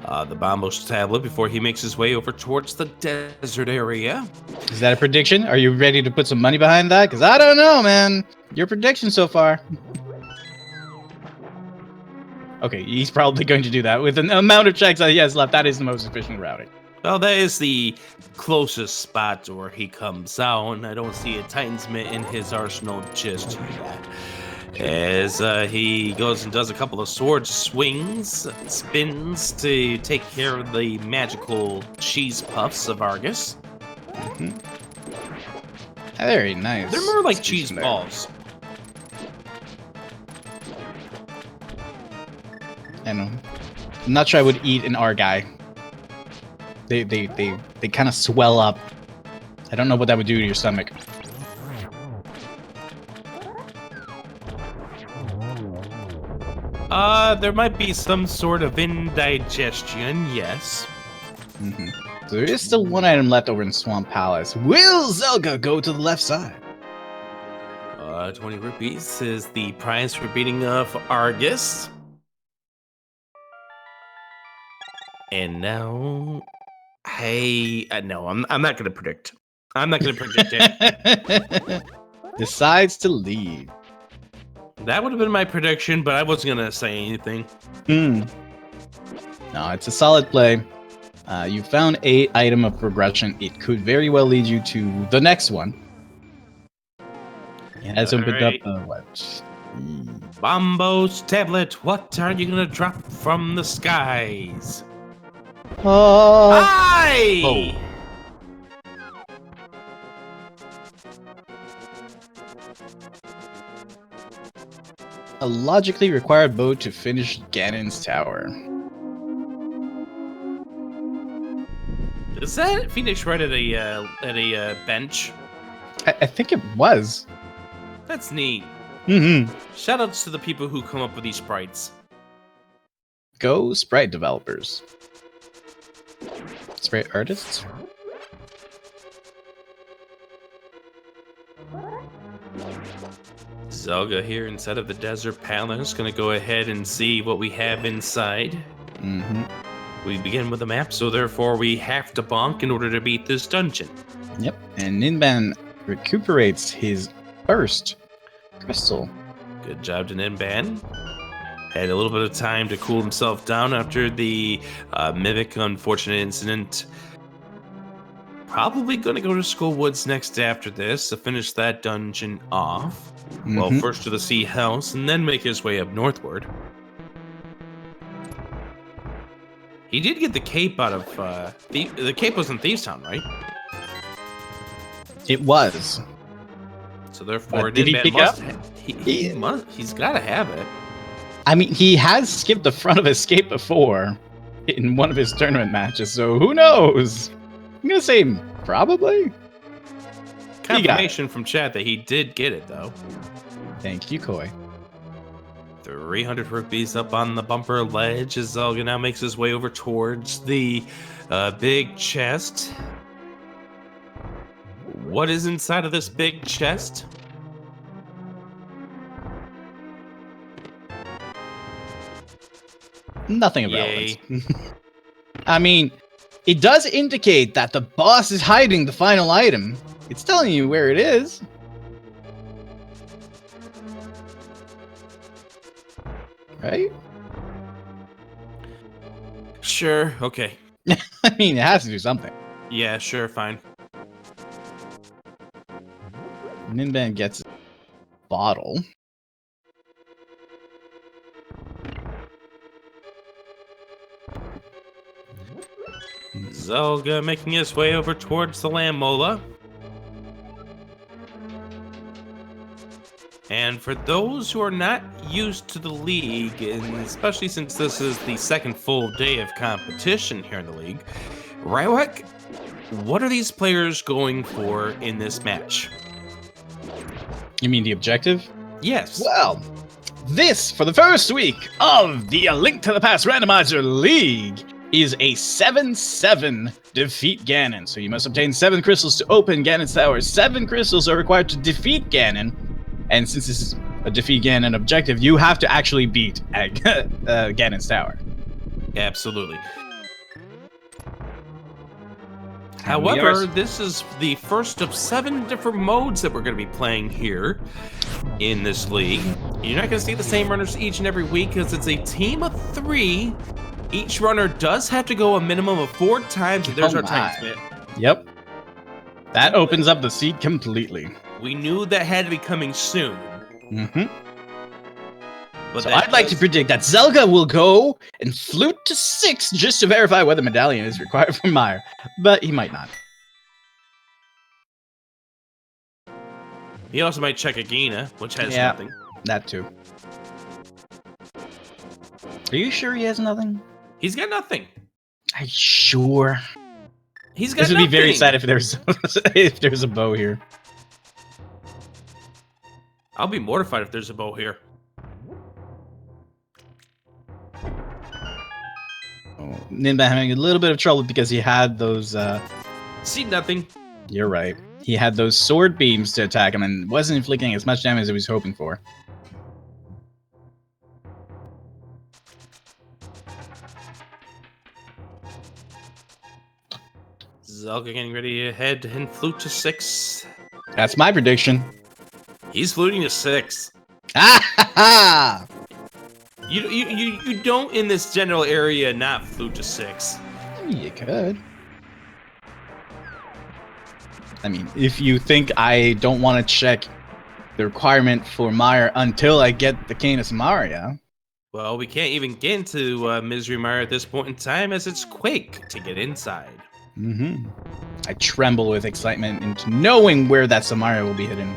the Bombos tablet before he makes his way over towards the desert area. Is that a prediction? Are you ready to put some money behind that? Because I don't know, man. Your prediction so far. Okay, he's probably going to do that. With an amount of checks that he has left, that is the most efficient routing. Well, that is the closest spot where he comes out. I don't see a Titan's Mitt in his arsenal just yet. As he goes and does a couple of sword swings, spins to take care of the magical cheese puffs of Argus. Mm-hmm. Very nice. They're more like cheese balls. I know. I'm not sure I would eat an Argai. They kind of swell up. I don't know what that would do to your stomach. There might be some sort of indigestion, yes. Mm-hmm. So there is still one item left over in Swamp Palace. Will Zelda go to the left side? 20 rupees is the prize for beating off Argus. And now, no, I'm not gonna predict. I'm not gonna predict it. Decides to leave. That would have been my prediction, but I wasn't gonna say anything. No, it's a solid play. You found 8 item of progression. It could very well lead you to the next one. It has opened up what? Bombos tablet, what are you gonna drop from the skies? Oh! Aye! Oh. A logically required bow to finish Ganon's tower. Is that Phoenix right at a bench? I think it was. That's neat. Mm-hmm. Shoutouts to the people who come up with these sprites. Go sprite developers. Sprite artists? Zelda here inside of the Desert Palace. Gonna go ahead and see what we have inside. Mm-hmm. We begin with a map, so therefore we have to bonk in order to beat this dungeon. Yep, and Ninban recuperates his first crystal. Good job to Ninban. Had a little bit of time to cool himself down after the Mimic unfortunate incident. probably going to go to Skull Woods next after this to finish that dungeon off. Well, first to the Sea House, and then make his way up northward. He did get the cape out of the cape was in Thieves Town, right? It was. So therefore, did he pick up? He's got to have it. I mean, he has skipped the front of his cape before in one of his tournament matches, so who knows? I'm gonna say probably. Confirmation from chat that he did get it, though. Thank you, Koi. 300 rupees up on the bumper ledge as Zelga now makes his way over towards the big chest. What is inside of this big chest? Nothing of relevance. I mean, it does indicate that the boss is hiding the final item. It's telling you where it is. Right? Sure, okay. I mean, it has to do something. Yeah, sure, fine. Ninban gets a bottle. Zelga making his way over towards the Lamb Mola. And for those who are not used to the league, and especially since this is the second full day of competition here in the league, Rywek, what are these players going for in this match? You mean the objective? Yes. Well, this, for the first week of the A Link to the Past Randomizer League, is a 7-7 defeat Ganon. So you must obtain 7 crystals to open Ganon's tower. 7 crystals are required to defeat Ganon. And since this is a defeat Ganon objective, you have to actually beat Ganon's tower. Absolutely. However, this is the first of 7 different modes that we're going to be playing here in this league. You're not going to see the same runners each and every week because it's a team of 3. Each runner does have to go a minimum of 4 times. And there's our time spit. Yep. That opens up the seat completely. We knew that had to be coming soon. But so I'd like to predict that Zelda will go and flute to 6 just to verify whether medallion is required from Mire. But he might not. He also might check Agina, which has nothing. That too. Are you sure he has nothing? He's got nothing. Are you sure? He's got This would be very sad if there's a bow here. I'll be mortified if there's a bow here. Oh, Ninban having a little bit of trouble because he had those See nothing. You're right. He had those sword beams to attack him and wasn't inflicting as much damage as he was hoping for. Zelga getting ready to head and flute to 6. That's my prediction. He's fluting to 6. Ah ha ha! You don't in this general area not flute to 6. You could. I mean, if you think I don't want to check the requirement for Mire until I get the Canis Maria. Well, we can't even get into Misery Mire at this point in time as it's Quake to get inside. I tremble with excitement into knowing where that Samaria will be hidden.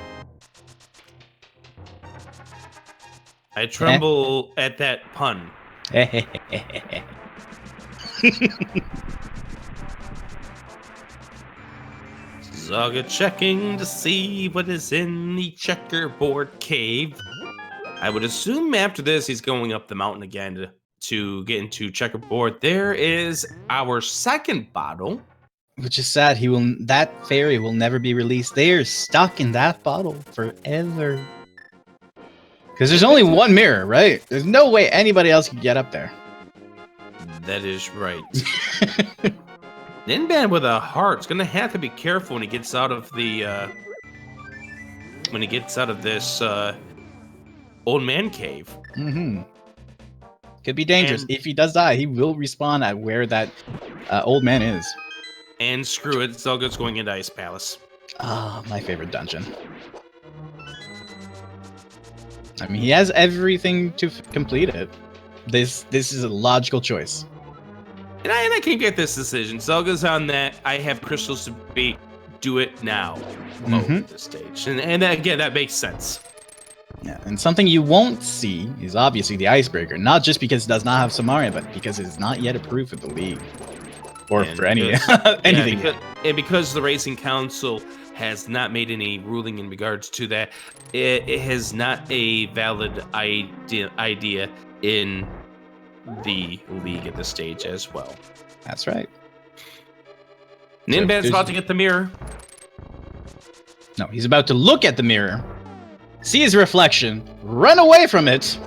I tremble at that pun. Zelda checking to see what is in the checkerboard cave. I would assume after this he's going up the mountain again to get into checkerboard. There is our second bottle. Which is sad. That fairy will never be released. They are stuck in that bottle forever. Because there's only one mirror, right? There's no way anybody else can get up there. That is right. Ninban with a heart's gonna have to be careful when he gets out of the this old man cave. Could be dangerous. If he does die, he will respawn at where that old man is. And screw it, Zelga's going into Ice Palace. Ah, my favorite dungeon. I mean, he has everything to complete it. This is a logical choice. And I can get this decision. Zelga's on that I have crystals to beat, do it now mode at this stage. And again, that makes sense. Yeah, and something you won't see is obviously the icebreaker, not just because it does not have Samaria, but because it is not yet approved for the league. Or And for any because- anything. and because the Racing Council has not made any ruling in regards to that, it has not a valid idea in the league at this stage as well. That's right. Ninban's about to get the mirror. No, he's about to look at the mirror, see his reflection, run away from it,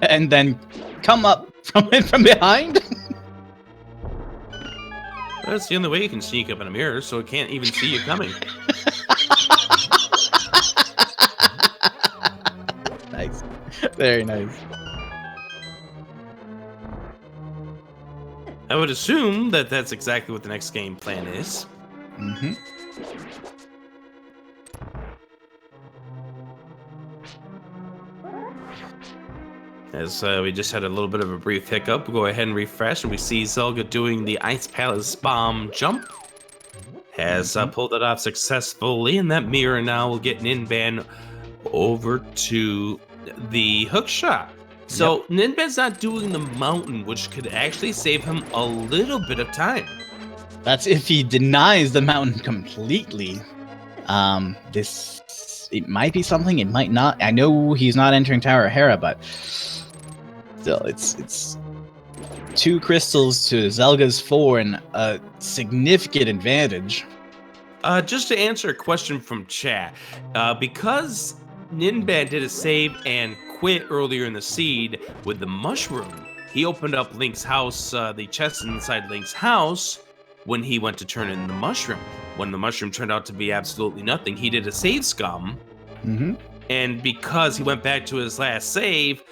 and then come up from it from behind. That's the only way you can sneak up in a mirror, so it can't even see you coming. Nice. Very nice. I would assume that that's exactly what the next game plan is. Mm-hmm. As we just had a little bit of a brief hiccup, we'll go ahead and refresh, and we see Zelda doing the Ice Palace bomb jump. Has pulled it off successfully, and that mirror now will get Ninban over to the hook shot. So Ninban's not doing the mountain, which could actually save him a little bit of time. That's if he denies the mountain completely. It might be something, it might not. I know he's not entering Tower of Hera, but still, it's 2 crystals to Zelga's 4 and a significant advantage. Just to answer a question from chat, because Ninban did a save and quit earlier in the seed with the mushroom, he opened up Link's house, the chest inside Link's house, when he went to turn in the mushroom. When the mushroom turned out to be absolutely nothing, he did a save scum. Mm-hmm. And because he went back to his last save,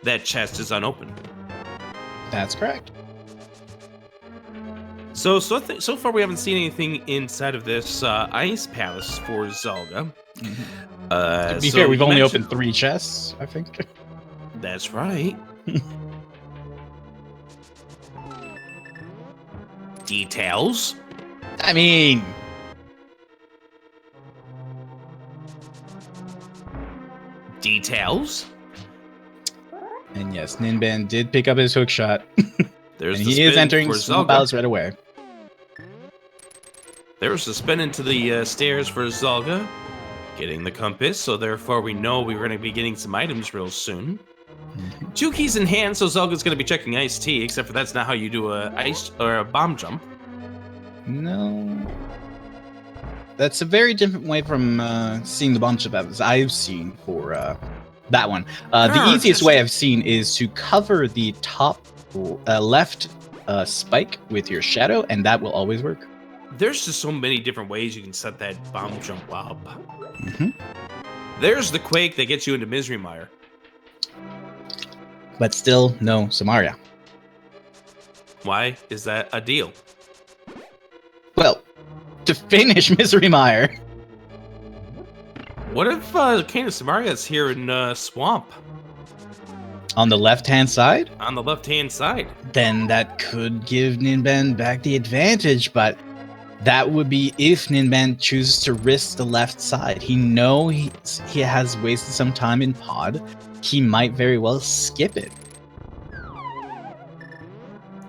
that chest is unopened. That's correct. So far we haven't seen anything inside of this Ice Palace for Zelda. Mm-hmm. To be fair, we've only opened 3 chests, I think. That's right. Details? I mean... Details? And yes, Ninban did pick up his hook shot. There's and the he is spin entering for Small Zelda. Palace right away. There's the spin into the stairs for Zelda, getting the compass, so therefore we know we're going to be getting some items real soon. 2 keys in hand, so Zelda's going to be checking Ice Tea, except for that's not how you do a ice or a bomb jump. No. That's a very different way from seeing the bunch of episodes I've seen for that one. The easiest way I've seen is to cover the top left spike with your shadow, and that will always work. There's just so many different ways you can set that bomb jump up. Mm-hmm. There's the Quake that gets you into Misery Mire. But still, no Samaria. Why is that a deal? Well, to finish Misery Mire. What if Cane of Samaria is here in Swamp? On the left-hand side? On the left-hand side. Then that could give Ninban back the advantage, but that would be if Ninban chooses to risk the left side. He has wasted some time in pod. He might very well skip it.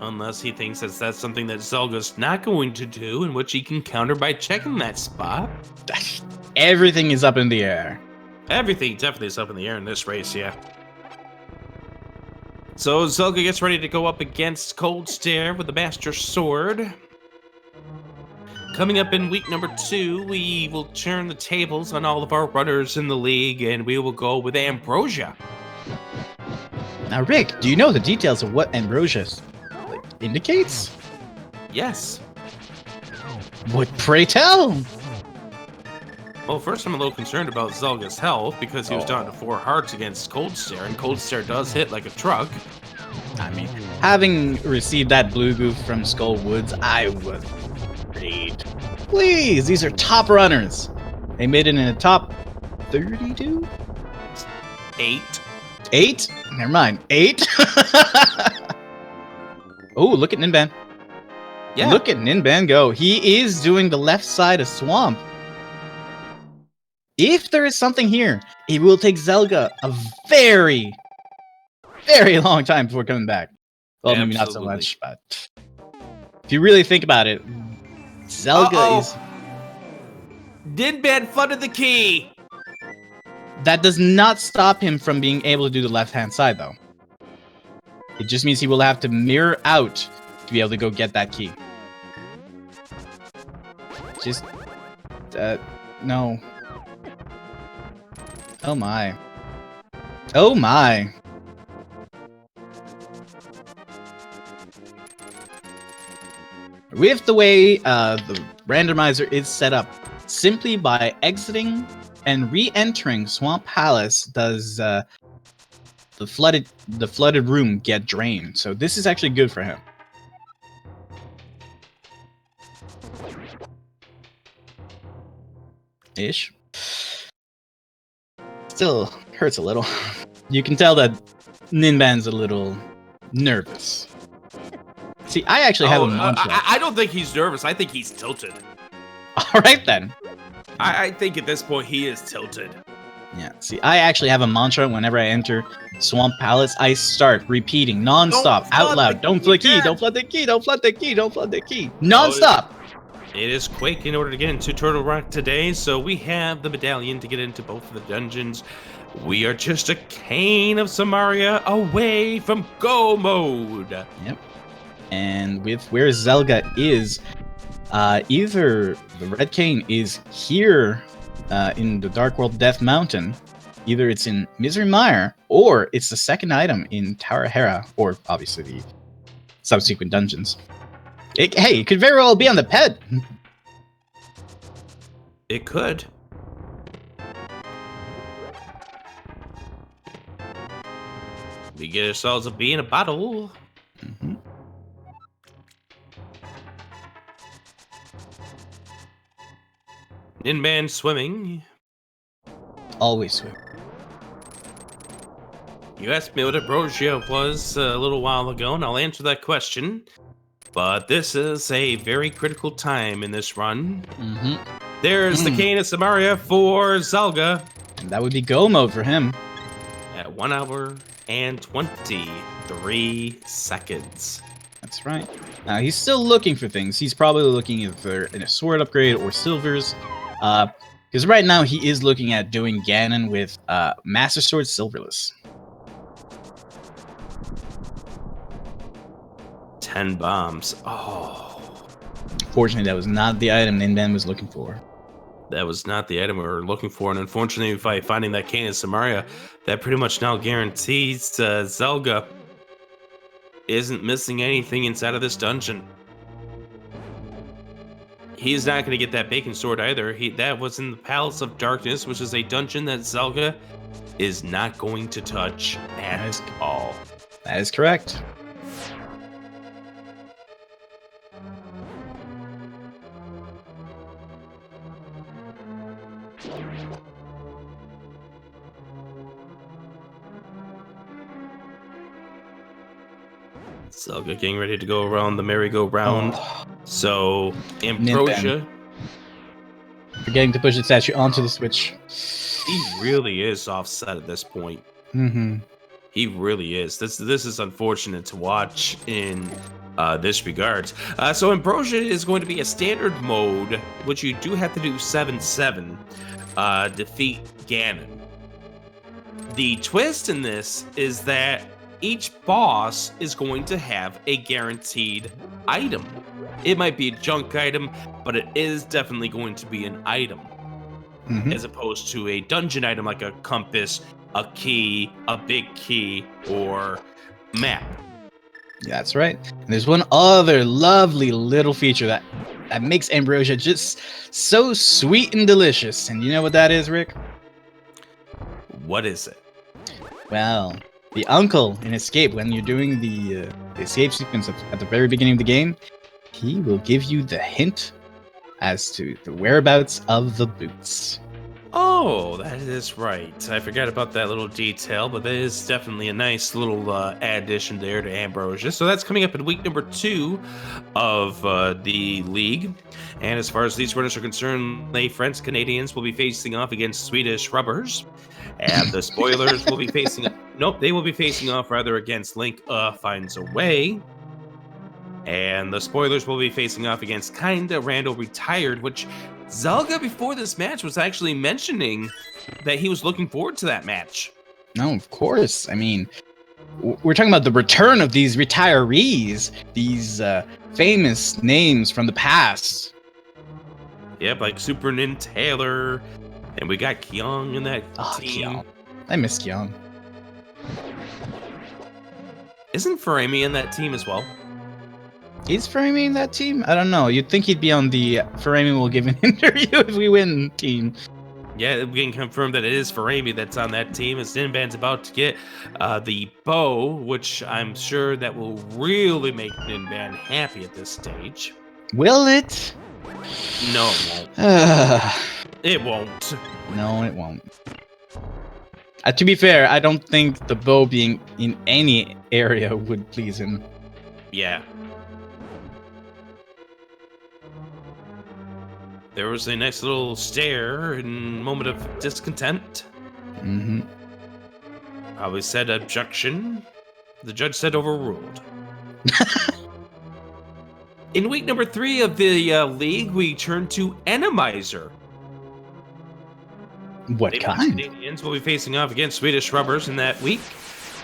Unless he thinks that's something that Zelda's not going to do, in which he can counter by checking that spot. Everything is up in the air. Everything definitely is up in the air in this race, yeah. So Zelda gets ready to go up against Cold Stare with the Master Sword. Coming up in week number 2, we will turn the tables on all of our runners in the league, and we will go with Ambrosia. Now, Rick, do you know the details of what Ambrosia indicates? Yes. What, pray tell? Well, first I'm a little concerned about Zelga's health, because he was down to 4 hearts against Cold Stare, and Cold Stare does hit like a truck. I mean, having received that blue goof from Skull Woods, I was great. Please, these are top runners. They made it in the top 32? 8. 8? Never mind. 8? Oh, look at Ninban. Yeah. Look at Ninban go. He is doing the left side of Swamp. If there is something here, it will take Zelda a very, very long time before coming back. Well, maybe not so Absolutely. much, but if you really think about it, Zelda is... Ninban flooded the key. That does not stop him from being able to do the left-hand side, though. It just means he will have to mirror out to be able to go get that key. Just... no. Oh my. Oh my. With the way the randomizer is set up, simply by exiting and re-entering Swamp Palace does the flooded room get drained. So this is actually good for him. Ish. Still hurts a little. You can tell that Ninban's a little nervous. See, I actually have a mantra. I don't think he's nervous. I think he's tilted. All right then. I think at this point he is tilted. Yeah. See, I actually have a mantra whenever I enter Swamp Palace. I start repeating non-stop, out loud. Don't flood the key. Don't flood the key. Don't flood the key. Don't flood the key. Non-stop. It is Quake in order to get into Turtle Rock today, so we have the medallion to get into both of the dungeons. We are just a cane of Samaria away from go mode. Yep. And with where Zelda is, either the Red Cane is here in the Dark World Death Mountain, either it's in Misery Mire, or it's the second item in Tower Hera, or obviously the subsequent dungeons. Hey, it could very well be on the ped. It could. We get ourselves a bee in a bottle. Mm-hmm. Ninban swimming. Always swim. You asked me what ambrosia was a little while ago, and I'll answer that question. But this is a very critical time in this run. Mm-hmm. There's the Cane of Samaria for Zelda. And that would be go mode for him. At 1 hour and 23 seconds. That's right. Now he's still looking for things. He's probably looking either in a sword upgrade or silvers. Because right now he is looking at doing Ganon with Master Sword Silverless. 10 bombs. Oh. Fortunately, that was not the item Ninban was looking for. That was not the item we were looking for, and unfortunately, by finding that Cane of Samaria, that pretty much now guarantees Zelda isn't missing anything inside of this dungeon. He's not going to get that bacon sword either. That was in the Palace of Darkness, which is a dungeon that Zelda is not going to touch at all. That is correct. Zelda getting ready to go around the merry-go-round. Oh. So, Ambrosia. Forgetting to push the statue onto the Switch. He really is offset at this point. Mm-hmm. He really is. This is unfortunate to watch in this regard. So Ambrosia is going to be a standard mode, which you do have to do 7-7, defeat Ganon. The twist in this is that each boss is going to have a guaranteed item. It might be a junk item, but it is definitely going to be an item. Mm-hmm. As opposed to a dungeon item like a compass, a key, a big key, or map. That's right. And there's one other lovely little feature that makes Ambrosia just so sweet and delicious. And you know what that is, Rick? What is it? Well, the uncle in Escape, when you're doing the escape sequence at the very beginning of the game, he will give you the hint as to the whereabouts of the boots. Oh, that is right. I forgot about that little detail, but that is definitely a nice little addition there to Ambrosia. So that's coming up in week number 2 of the league. And as far as these runners are concerned, the French Canadians will be facing off against Swedish rubbers. And the spoilers will be facing... Nope, they will be facing off rather against Link Finds a Way. And the spoilers will be facing off against Kinda Randall Retired, which Zelda before this match was actually mentioning that he was looking forward to that match. No, of course. I mean, we're talking about the return of these retirees, these famous names from the past. Yep, like Super Taylor, and we got Kyung in that team. Kyung. I miss Kyung. Isn't Farami in that team as well? Is Farami in that team? I don't know. You'd think he'd be on the Farami will give an interview if we win team. Yeah, we can confirm that it is Farami that's on that team, as Ninban's about to get the bow, which I'm sure that will really make Ninban happy at this stage. Will it? No, it won't. It won't. No, it won't. To be fair, I don't think the bow being in any area would please him. Yeah. There was a nice little stare and moment of discontent. Mm-hmm. Probably said objection. The judge said overruled. In week number 3 of the league, we turn to Randomizer. What kind? Canadians will be facing off against Swedish rubbers in that week,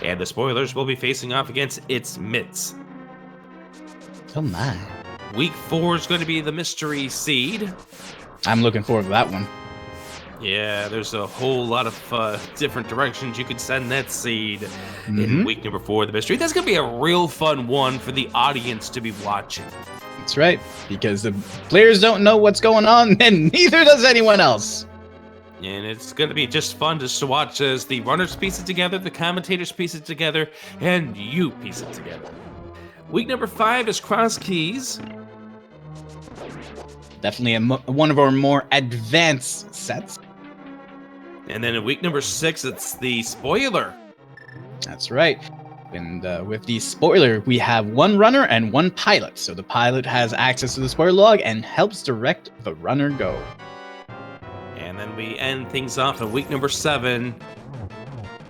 and the spoilers will be facing off against its mitts. Oh my. Week 4 is going to be the mystery seed. I'm looking forward to that one. Yeah, there's a whole lot of different directions you could send that seed in week number 4 of the mystery. That's going to be a real fun one for the audience to be watching. That's right, because the players don't know what's going on, and neither does anyone else. And it's going to be just fun just to watch as the runners piece it together, the commentators piece it together, and you piece it together. Week number 5 is Cross Keys. Definitely one of our more advanced sets. And then in week number 6, it's the spoiler. That's right. And with the spoiler, we have one runner and one pilot. So the pilot has access to the spoiler log and helps direct the runner go. And then we end things off in week number 7,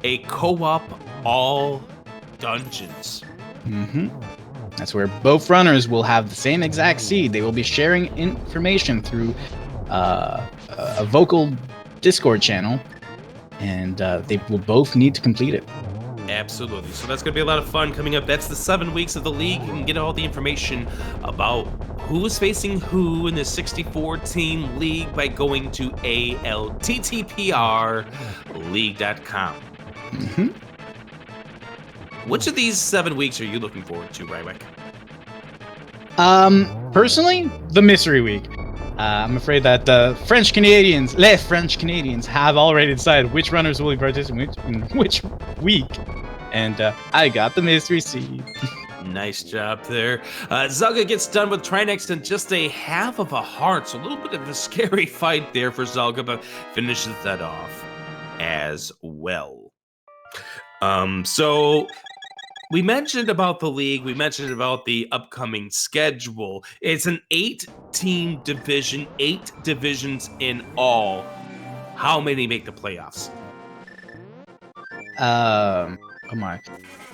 a co-op all dungeons. Mm-hmm. That's where both runners will have the same exact seed. They will be sharing information through a vocal Discord channel, and they will both need to complete it. Absolutely. So that's going to be a lot of fun coming up. That's the 7 weeks of the league. You can get all the information about who is facing who in the 64-team league by going to ALTTPR league.com. Which of these 7 weeks are you looking forward to, Rywick? Personally, the mystery week. I'm afraid that the French Canadians have already decided which runners will be participating in which week. And I got the mystery seed. Nice job there. Zelda gets done with Trinex in just a half of a heart. So a little bit of a scary fight there for Zelda, but finishes that off as well. So we mentioned about the league. We mentioned about the upcoming schedule. It's an 8-team division, 8 divisions in all. How many make the playoffs? Come on.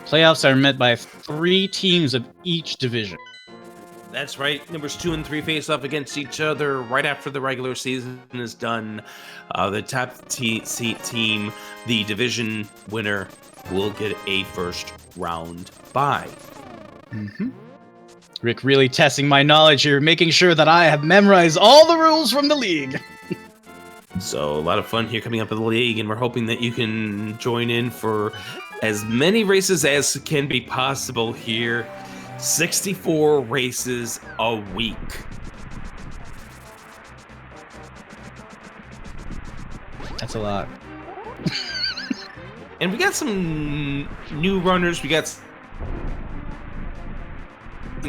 Playoffs are met by 3 teams of each division. That's right. Numbers 2 and 3 face off against each other right after the regular season is done. The top team, the division winner, will get a first round bye. Rick really testing my knowledge here, making sure that I have memorized all the rules from the league. So a lot of fun here coming up in the league, and we're hoping that you can join in for as many races as can be possible here. 64 races a week. That's a lot. And we got some new runners. We got some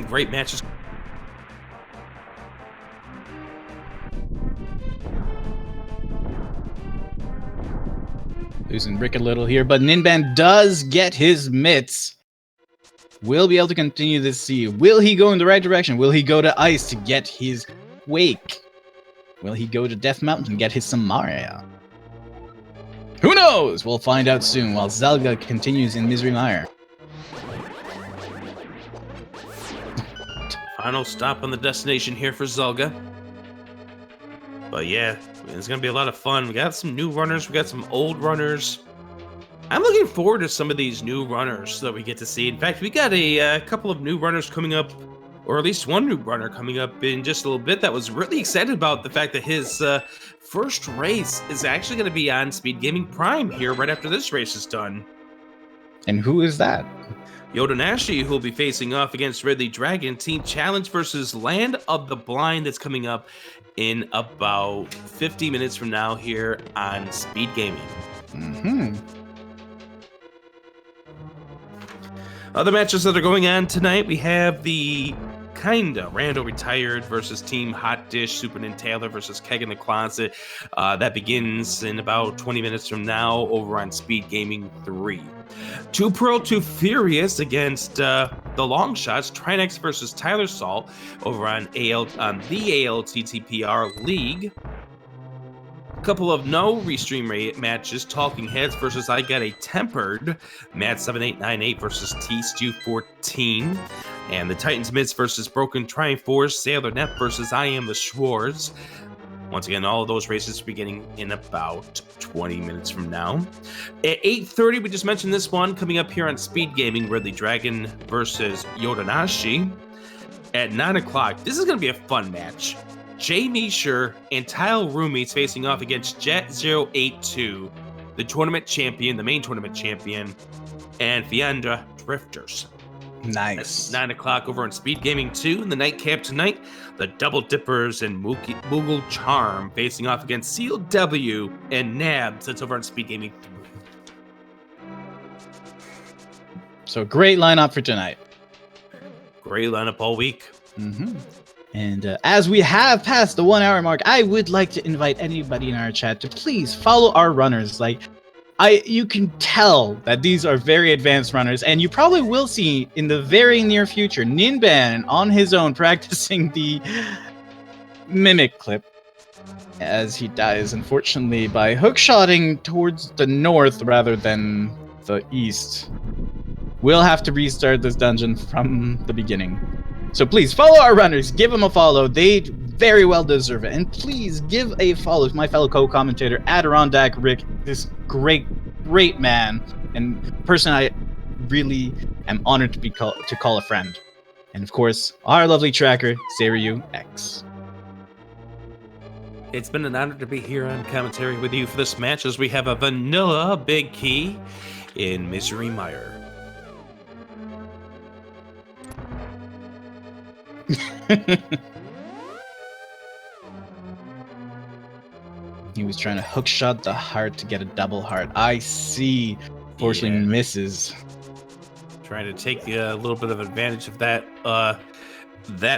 great matches. Losing Rick a little here, but Ninban does get his mitts. Will be able to continue this sea. Will he go in the right direction? Will he go to ice to get his Wake? Will he go to Death Mountain and get his Samaria? Who knows? We'll find out soon while Zelda continues in Misery Mire. Final stop on the destination here for Zelda. But yeah, it's going to be a lot of fun. We got some new runners. We got some old runners. I'm looking forward to some of these new runners that we get to see. In fact, we got a couple of new runners coming up, or at least one new runner coming up in just a little bit that was really excited about the fact that his first race is actually going to be on Speed Gaming Prime here right after this race is done. And who is that? Yodonashi, who will be facing off against Ridley Dragon. Team Challenge versus Land of the Blind that's coming up in about 50 minutes from now here on Speed Gaming. Mm-hmm. Other matches that are going on tonight, we have the kinda Rando Retired versus Team Hot Dish, Super Nintendo versus Keg in the Closet. That begins in about 20 minutes from now over on Speed Gaming 3. Two Pearl, Two Furious against the Long Shots, Trinex versus Tyler Salt over on the ALTTPR League. Couple of no restream matches, Talking Heads versus I Got a Tempered, Matt7898 versus T-Stew14, and the Titans Mids versus Broken Triumph Force, Sailor Net versus I Am the Schwartz. Once again, all of those races beginning in about 20 minutes from now. At 8:30, we just mentioned this one coming up here on Speed Gaming, Ridley Dragon versus Yodonashi. At 9 o'clock, this is going to be a fun match. Jay Meisher and Tile Roommates facing off against Jet082, the tournament champion, the main tournament champion, and Fiandra Drifters. Nice. At 9 o'clock over on Speed Gaming 2 in the nightcap tonight, the Double Dippers and Moogle Charm facing off against Seal W and Nabs. That's over on Speed Gaming 3. So great lineup for tonight. Great lineup all week. Mm-hmm. And as we have passed the 1 hour mark, I would like to invite anybody in our chat to please follow our runners. You can tell that these are very advanced runners, and you probably will see in the very near future Ninban on his own practicing the mimic clip as he dies, unfortunately, by hookshotting towards the north rather than the east. We'll have to restart this dungeon from the beginning. So please follow our runners, give them a follow. They very well deserve it. And please give a follow to my fellow co-commentator, Adirondack Rick, this great man and person I really am honored to call a friend. And of course, our lovely tracker, Zeryu X. It's been an honor to be here on commentary with you for this match as we have a vanilla Big Key in Misery Mire. He was trying to hookshot the heart to get a double heart. I see. Fortunately, misses. Trying to take a little bit of advantage of that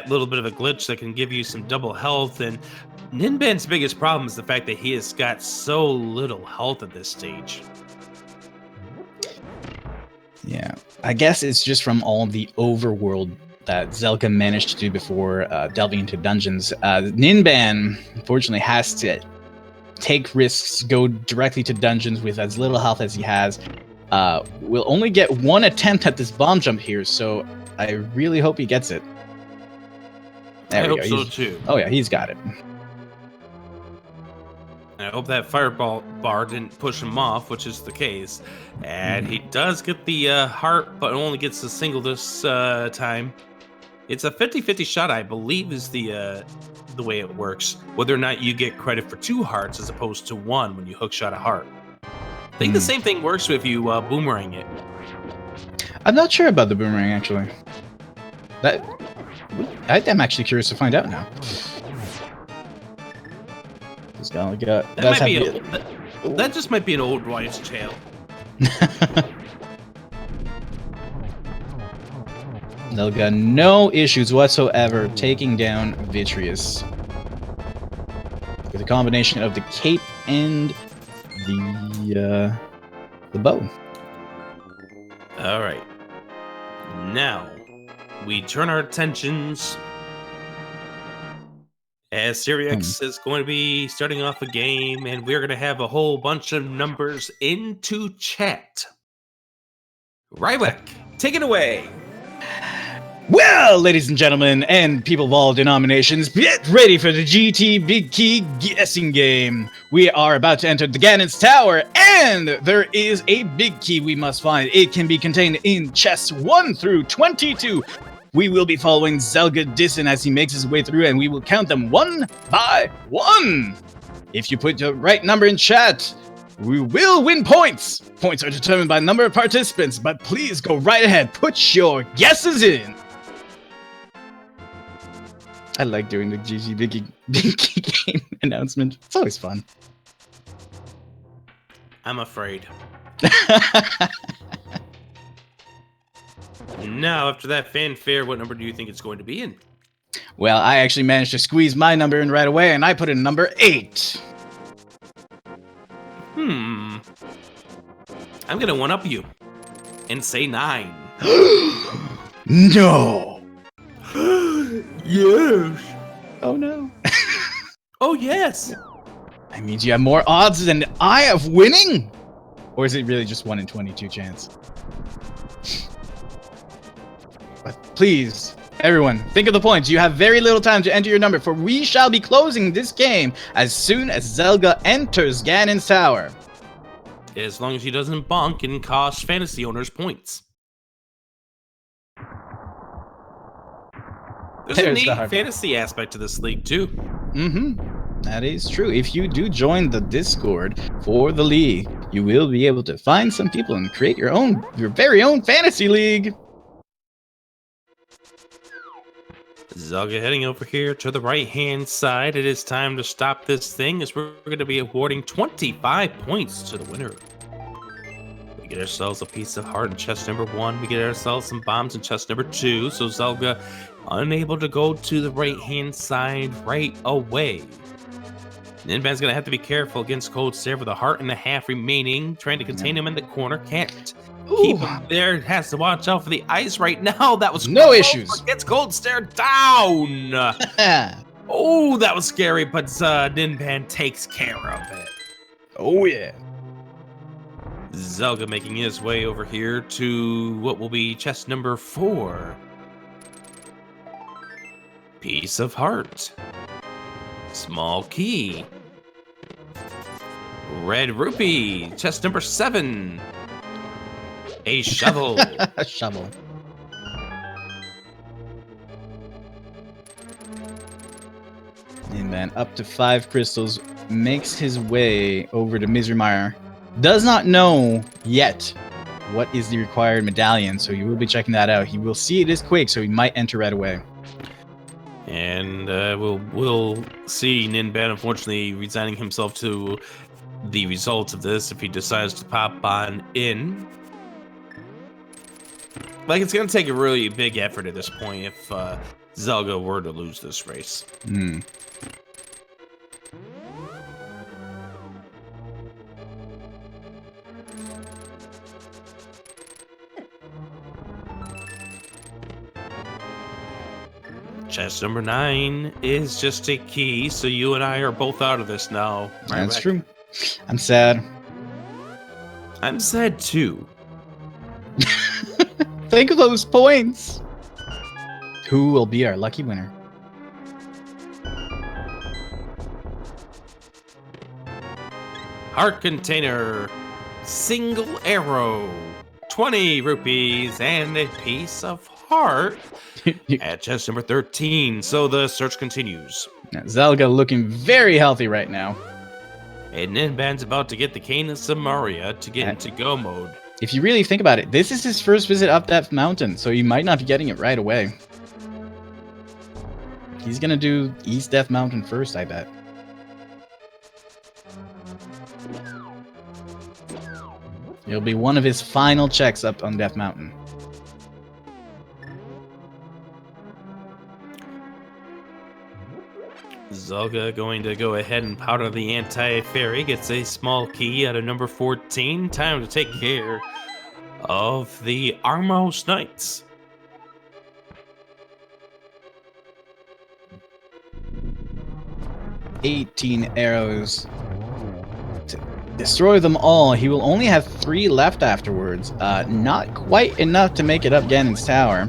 little bit of a glitch that can give you some double health. And Ninban's biggest problem is the fact that he has got so little health at this stage. Yeah, I guess it's just from all the overworld that Zelda managed to do before delving into dungeons. Ninban, unfortunately, has to take risks, go directly to dungeons with as little health as he has. We'll only get one attempt at this bomb jump here, so I really hope he gets it. I hope so too. Oh yeah, he's got it. I hope that fireball bar didn't push him off, which is the case. And he does get the heart, but only gets a single this time. It's a 50-50 shot, I believe, is the way it works. Whether or not you get credit for 2 hearts as opposed to 1 when you hookshot a heart. I think the same thing works if you boomerang it. I'm not sure about the boomerang, actually. I'm actually curious to find out now. That just might be an old wives' tale. They'll got no issues whatsoever taking down Vitreous. With a combination of the cape and the the bow. All right. Now, we turn our attentions as Sirius is going to be starting off a game, and we're going to have a whole bunch of numbers into chat. Rywick, take it away. Well, ladies and gentlemen, and people of all denominations, get ready for the GT Big Key guessing game. We are about to enter the Ganon's Tower, and there is a big key we must find. It can be contained in chests 1 through 22. We will be following Zelgadissan as he makes his way through, and we will count them one by one. If you put the right number in chat, we will win points. Points are determined by the number of participants, but please go right ahead. Put your guesses in. I like doing the GG Big game announcement. It's always fun. I'm afraid. Now, after that fanfare, what number do you think it's going to be in? Well, I actually managed to squeeze my number in right away, and I put in number 8. I'm going to one-up you and say 9. No! Yes. Oh no. Oh, yes. That means you have more odds than I of winning? Or is it really just 1 in 22 chance? But please, everyone, think of the points. You have very little time to enter your number, for we shall be closing this game as soon as Zelda enters Ganon's Tower. As long as he doesn't bonk and cost fantasy owners points. There's a neat fantasy aspect to this league, too. That is true. If you do join the Discord for the league, you will be able to find some people and create your very own fantasy league. Zelda heading over here to the right-hand side. It is time to stop this thing, as we're going to be awarding 25 points to the winner. We get ourselves a piece of heart in chest number 1. We get ourselves some bombs in chest number 2. So Zelda unable to go to the right-hand side right away. Ninban's going to have to be careful against Cold Stare with a heart and a half remaining. Trying to contain him in the corner. Can't keep him there. Has to watch out for the ice right now. That was no issues. Gets Cold Stare down. Oh, that was scary, but Ninban takes care of it. Oh, yeah. Zelda making his way over here to what will be chest number 4. Piece of heart. Small key. Red rupee. Chest number 7. A shovel. A shovel. Ninban up to 5 crystals makes his way over to Mire. Does not know yet what is the required medallion, so he will be checking that out. He will see it is quick, so he might enter right away. And we'll see Ninban unfortunately resigning himself to the results of this if he decides to pop on in. Like, it's going to take a really big effort at this point if Zelda were to lose this race. Chest number 9 is just a key, so you and I are both out of this now. That's true. I'm sad. I'm sad too. Think of those points. Who will be our lucky winner? Heart container, single arrow, 20 rupees, and a piece of heart at chest number 13. So the search continues. Zelda looking very healthy right now. And Ninban's about to get the Cane of Samaria to get into go mode. If you really think about it, this is his first visit up that mountain, so he might not be getting it right away. He's gonna do East Death Mountain first, I bet. It'll be one of his final checks up on Death Mountain. Zelda going to go ahead and powder the anti-fairy, gets a small key out of number 14. Time to take care of the Armos Knights. "18 arrows to destroy them all. He will only have 3 left afterwards. Not quite enough to make it up Ganon's tower.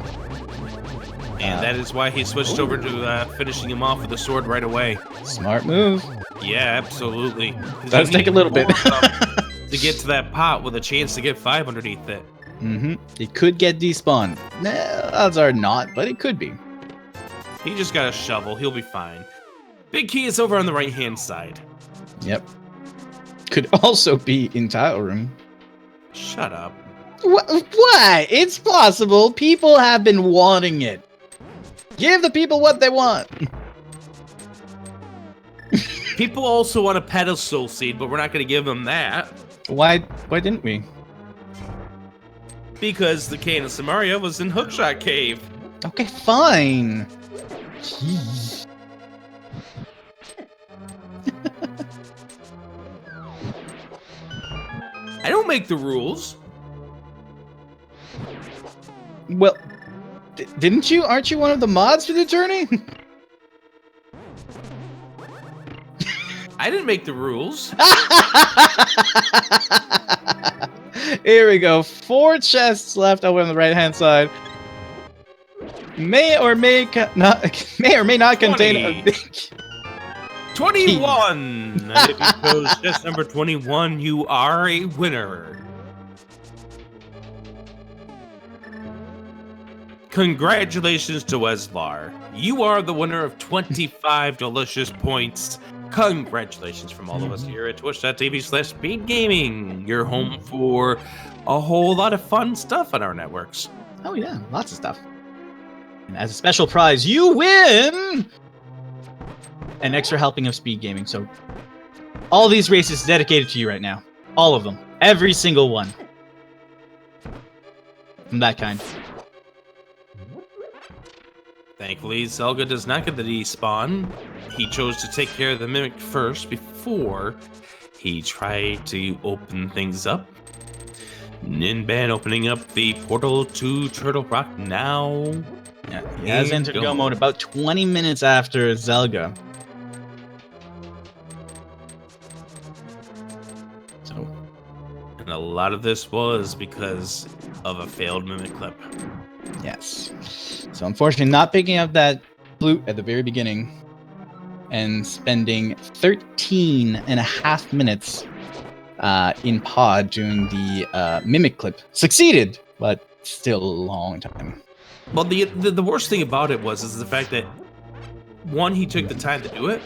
And that is why he switched over to finishing him off with a sword right away. Smart move. Yeah, absolutely. Does take a little bit. To get to that pot with a chance to get 5 underneath it. It could get despawned. Nah, odds are not, but it could be. He just got a shovel. He'll be fine. Big key is over on the right-hand side. Yep. Could also be in tile room. Shut up. What? It's possible. People have been wanting it. Give the people what they want. People also want a pedestal seed, but we're not going to give them that. Why didn't we? Because the Cane of Samaria was in Hookshot Cave. Okay, fine. Jeez. I don't make the rules. Well, didn't you? Aren't you one of the mods for the journey? I didn't make the rules. Here we go. 4 chests left over on the right-hand side. May or may not contain a 20. big 21. If you chose chest number 21, you are a winner. Congratulations to Weslar. You are the winner of 25 delicious points. Congratulations from all of us here at twitch.tv/speedgaming. Your home for a whole lot of fun stuff on our networks. Oh yeah, lots of stuff. And as a special prize, you win an extra helping of speed gaming. So all these races dedicated to you right now. All of them. Every single one. From that kind. Thankfully, Zelda does not get the despawn. He chose to take care of the Mimic first before he tried to open things up. Ninban opening up the portal to Turtle Rock now. Yeah, he has entered go mode about 20 minutes after Zelda. So, and a lot of this was because of a failed Mimic clip. Yes. So unfortunately not picking up that flute at the very beginning and spending 13.5 minutes in pod doing the Mimic clip. Succeeded, but still a long time. Well, the worst thing about it is the fact that, one, he took the time to do it,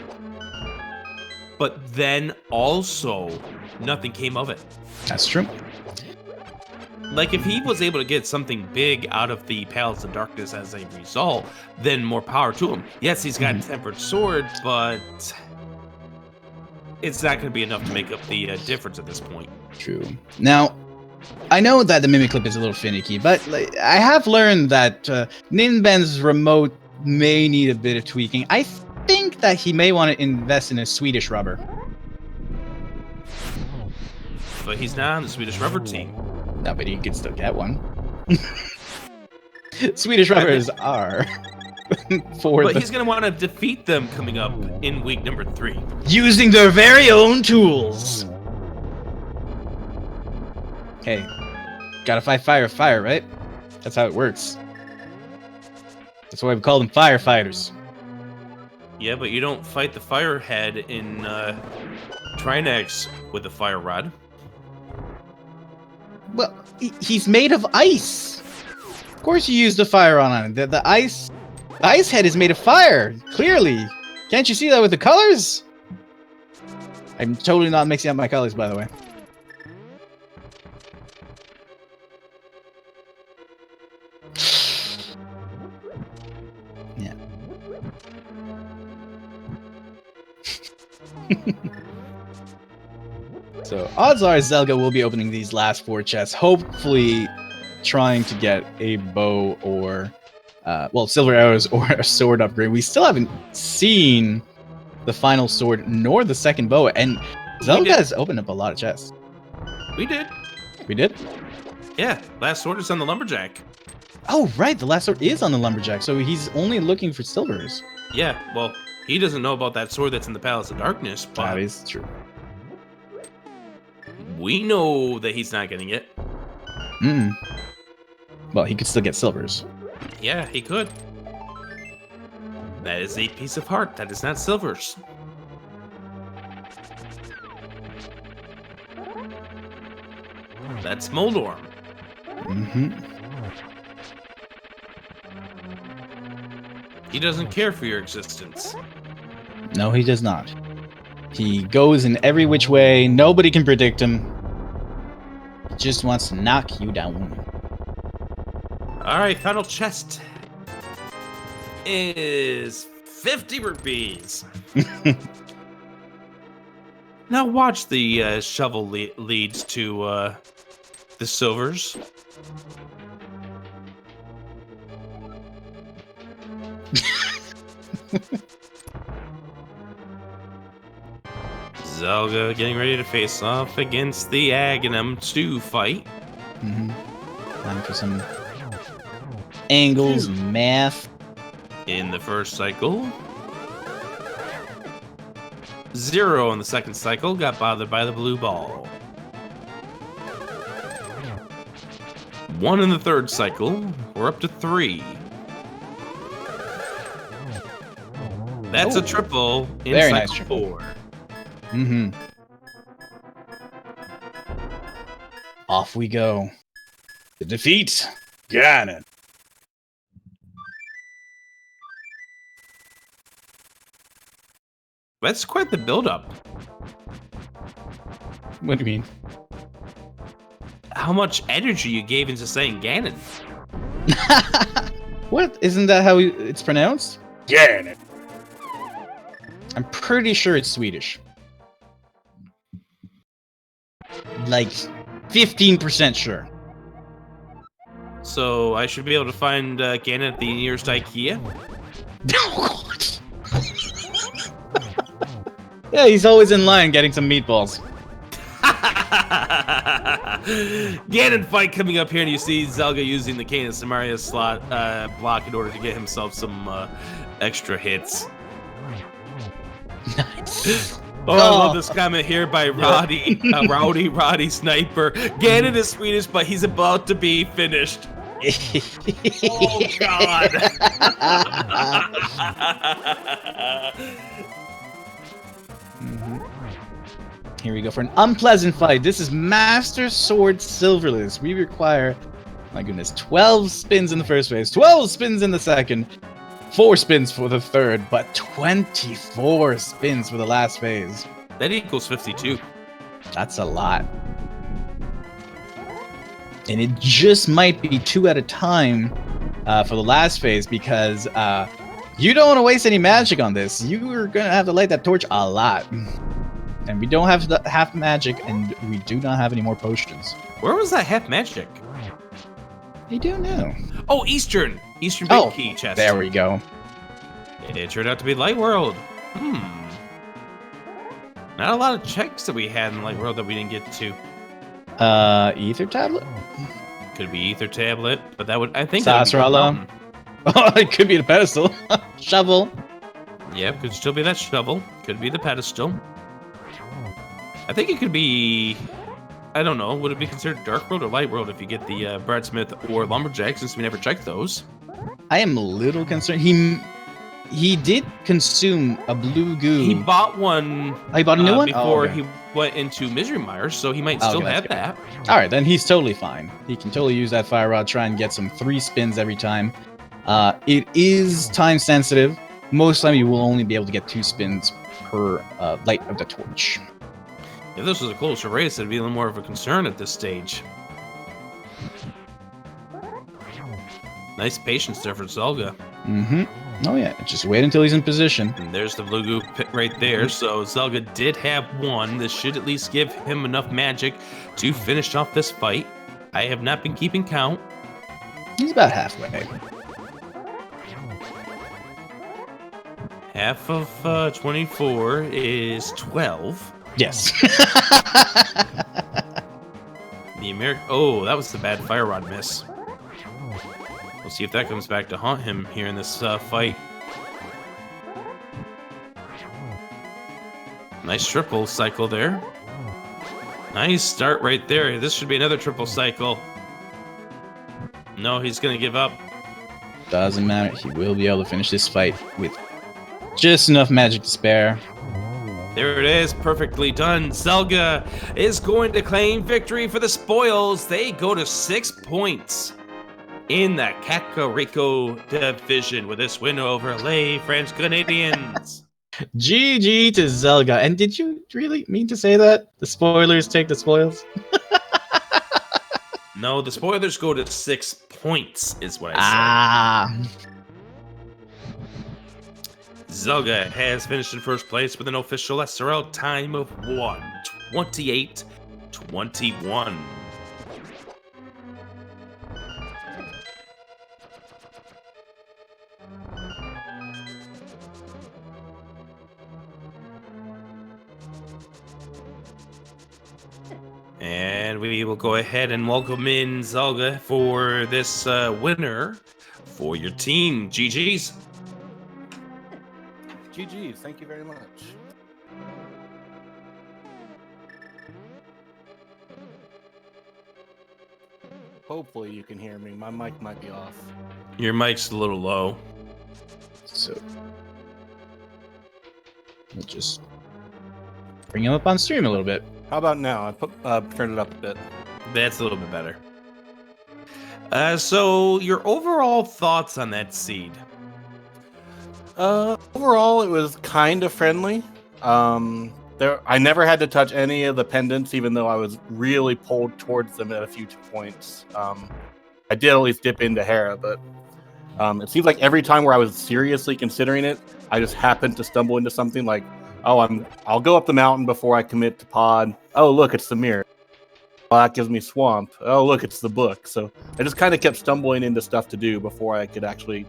but then also nothing came of it. That's true. Like, if he was able to get something big out of the Palace of Darkness as a result, then more power to him. Yes, he's got a tempered sword, but it's not going to be enough to make up the difference at this point. True. Now, I know that the Mimic clip is a little finicky, but I have learned that Ninban's remote may need a bit of tweaking. I think that he may want to invest in a Swedish rubber. But he's not on the Swedish rubber team. No, but he could still get one. Swedish rubbers are but he's going to want to defeat them coming up in week number 3. Using their very own tools. Hey, gotta fight fire with fire, right? That's how it works. That's why we call them firefighters. Yeah, but you don't fight the firehead in Trinex with a fire rod. Well, he's made of ice. Of course you use the fire on it. The ice head is made of fire, clearly. Can't you see that with the colors? I'm totally not mixing up my colors, by the way. Yeah. So, odds are Zelda will be opening these last 4 chests, hopefully trying to get a bow or, silver arrows or a sword upgrade. We still haven't seen the final sword nor the second bow, and Zelda has opened up a lot of chests. We did. We did? Yeah, last sword is on the lumberjack. Oh, right. The last sword is on the lumberjack, so he's only looking for silvers. Yeah, well, he doesn't know about that sword that's in the Palace of Darkness, but That is true. we know that he's not getting it. Well, he could still get silvers. Yeah, he could. That is a piece of heart. That is not silvers. That's Moldorm. He doesn't care for your existence. No, he does not. He goes in every which way. Nobody can predict him. He just wants to knock you down. Alright, final chest is 50 rupees. Now watch the shovel leads to the silvers. Zelda getting ready to face off against the Aghanim 2 fight. Time for some angles, math. In the first cycle. 0 in the second cycle, got bothered by the blue ball. 1 in the third cycle, we're up to 3. That's a triple in Very cycle nice triple. 4. Off we go. To defeat Ganon. That's quite the build-up. What do you mean? How much energy you gave into saying Ganon. What? Isn't that how it's pronounced? Ganon. I'm pretty sure it's Swedish. Like 15% sure. So I should be able to find Ganon at the nearest IKEA? Oh, God. Yeah, he's always in line getting some meatballs. Ganon fight coming up here, and you see Zelda using the Cane of Samaria slot block in order to get himself some extra hits. Nice. Oh, I love this comment here by Roddy, Rowdy Sniper. Ganon is Swedish, but he's about to be finished. Oh, God. Here we go for an unpleasant fight. This is Master Sword Silverless. We require, my goodness, 12 spins in the first phase, 12 spins in the second, 4 spins for the third, but 24 spins for the last phase. That equals 52. That's a lot. And it just might be 2 at a time for the last phase because you don't want to waste any magic on this. You are going to have to light that torch a lot. And we don't have half magic, and we do not have any more potions. Where was that half magic? I don't know. Oh, Eastern big key chest. There we go. It turned out to be Light World. Not a lot of checks that we had in Light World that we didn't get to. Ether tablet? Could be Ether tablet, but that would, I think Sasrala. Oh, it could be the pedestal. Shovel. Yep, could still be that shovel. Could be the pedestal. I think it could be, I don't know, would it be considered Dark World or Light World if you get the Bradsmith or Lumberjack, since we never checked those? I am a little concerned. He did consume a blue goo. He bought one. He bought a new one before he went into Misery Mire, so he might still have that. All right, then he's totally fine. He can totally use that fire rod, try and get some 3 spins every time. It is time sensitive. Most of the time, you will only be able to get 2 spins per light of the torch. If this was a closer race, it'd be a little more of a concern at this stage. Nice patience there for Zelda. Oh yeah, just wait until he's in position. And there's the blue goo pit right there. So Zelda did have 1. This should at least give him enough magic to finish off this fight. I have not been keeping count. He's about halfway. Half of 24 is 12. Yes. The American. Oh, that was the bad fire rod miss. We'll see if that comes back to haunt him here in this fight. Nice triple cycle there. Nice start right there. This should be another triple cycle. No, he's gonna give up. Doesn't matter. He will be able to finish this fight with just enough magic to spare. There it is, perfectly done. Zelda is going to claim victory for the spoils. They go to 6 points in that Kakariko division with this win over Les French Canadians. GG to Zelda. And did you really mean to say that? The spoilers take the spoils? No, the spoilers go to 6 points, is what I said. Ah. Zelda has finished in first place with an official SRL time of 1:28:21. And we will go ahead and welcome in Zelda for this winner for your team. GG's. GG's, thank you very much. Hopefully you can hear me. My mic might be off. Your mic's a little low. So we'll just bring him up on stream a little bit. How about now? I turned it up a bit. That's a little bit better. So your overall thoughts on that seed? Overall, it was kind of friendly. I never had to touch any of the pendants, even though I was really pulled towards them at a few points. I did at least dip into Hera, but it seems like every time where I was seriously considering it, I just happened to stumble into something like, oh, I'll go up the mountain before I commit to pod. Oh, look, it's the Mire. Well, that gives me swamp. Oh, look, it's the book. So I just kind of kept stumbling into stuff to do before I could actually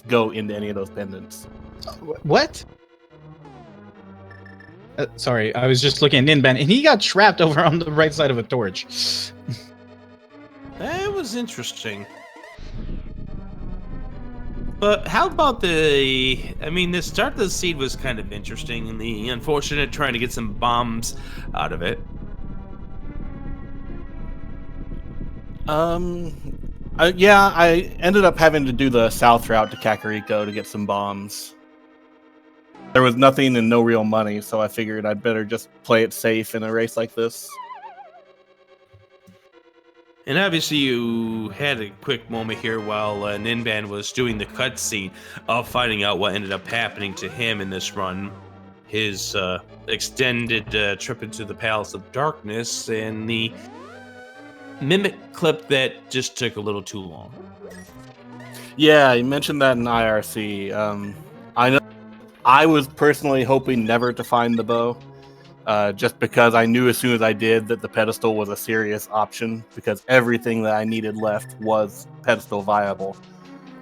go into any of those pendants. What? Sorry, I was just looking at Ninban, and he got trapped over on the right side of a torch. That was interesting. But how about the start of the seed was kind of interesting, and the unfortunate trying to get some bombs out of it. Yeah, I ended up having to do the south route to Kakariko to get some bombs. There was nothing and no real money, so I figured I'd better just play it safe in a race like this. And obviously you had a quick moment here while Ninban was doing the cutscene of finding out what ended up happening to him in this run. His extended trip into the Palace of Darkness and the mimic clip that just took a little too long. Yeah, you mentioned that in IRC. I know I was personally hoping never to find the bow. Just because I knew as soon as I did that the pedestal was a serious option, because everything that I needed left was pedestal viable.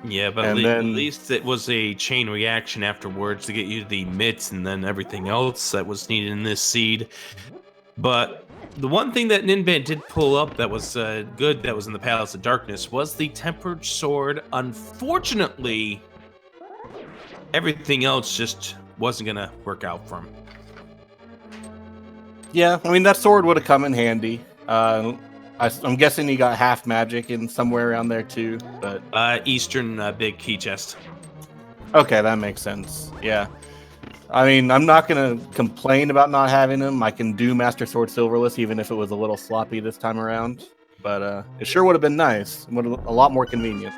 Yeah, but at least it was a chain reaction afterwards to get you the mitts and then everything else that was needed in this seed. But the one thing that Ninban did pull up that was good, that was in the Palace of Darkness, was the Tempered Sword. Unfortunately, everything else just wasn't going to work out for him. Yeah, I mean, that sword would have come in handy. I'm guessing he got half magic in somewhere around there too, but... Eastern big key chest. Okay, that makes sense. Yeah. I mean, I'm not going to complain about not having him. I can do Master Sword Silverless, even if it was a little sloppy this time around. But it sure would have been nice. Would have a lot more convenient.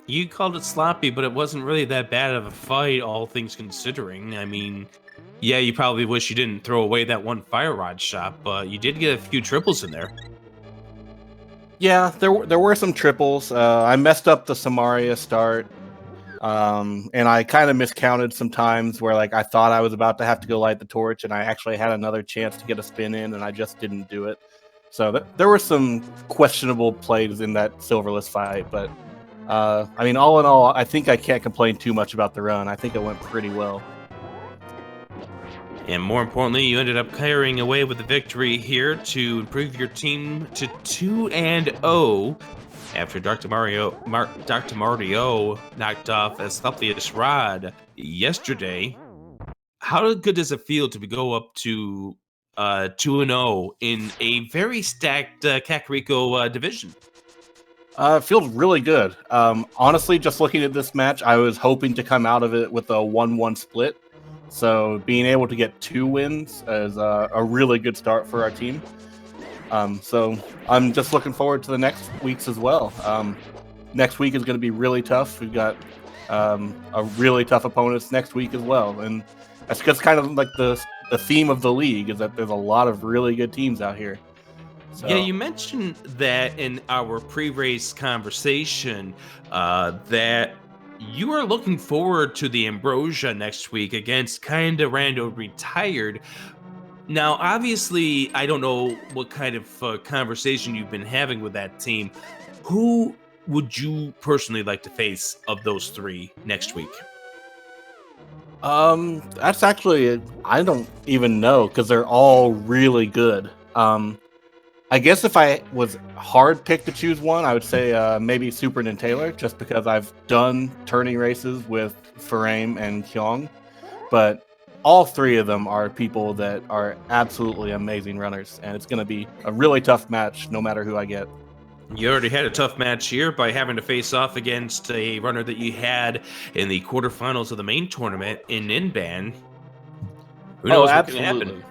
You called it sloppy, but it wasn't really that bad of a fight, all things considering. I mean... yeah, you probably wish you didn't throw away that one fire rod shot, but you did get a few triples in there. Yeah, there were some triples. I messed up the Samaria start, and I kind of miscounted some times where like I thought I was about to have to go light the torch, and I actually had another chance to get a spin in, and I just didn't do it. So there were some questionable plays in that Silverless fight, but I mean, all in all, I think I can't complain too much about the run. I think it went pretty well. And more importantly, you ended up carrying away with the victory here to improve your team to 2-0 after Dr. Mario knocked off Asclepius Rod yesterday. How good does it feel to go up to 2-0 in a very stacked Kakariko division? It feels really good. Honestly, just looking at this match, I was hoping to come out of it with a 1-1 split. So being able to get 2 wins is a really good start for our team. So I'm just looking forward to the next weeks as well. Next week is going to be really tough. We've got a really tough opponents next week as well. And that's kind of like the theme of the league is that there's a lot of really good teams out here. So. Yeah, you mentioned that in our pre-race conversation that you are looking forward to the Ambrosia next week against Kinda Rando Retired. Now, obviously, I don't know what kind of conversation you've been having with that team. Who would you personally like to face of those 3 next week? That's actually, I don't even know because they're all really good. I guess if I was hard picked to choose one, I would say maybe Super Nintailer, just because I've done turning races with Farame and Kyong. But all 3 of them are people that are absolutely amazing runners, and it's going to be a really tough match no matter who I get. You already had a tough match here by having to face off against a runner that you had in the quarterfinals of the main tournament in Ninban. Who knows what can happen?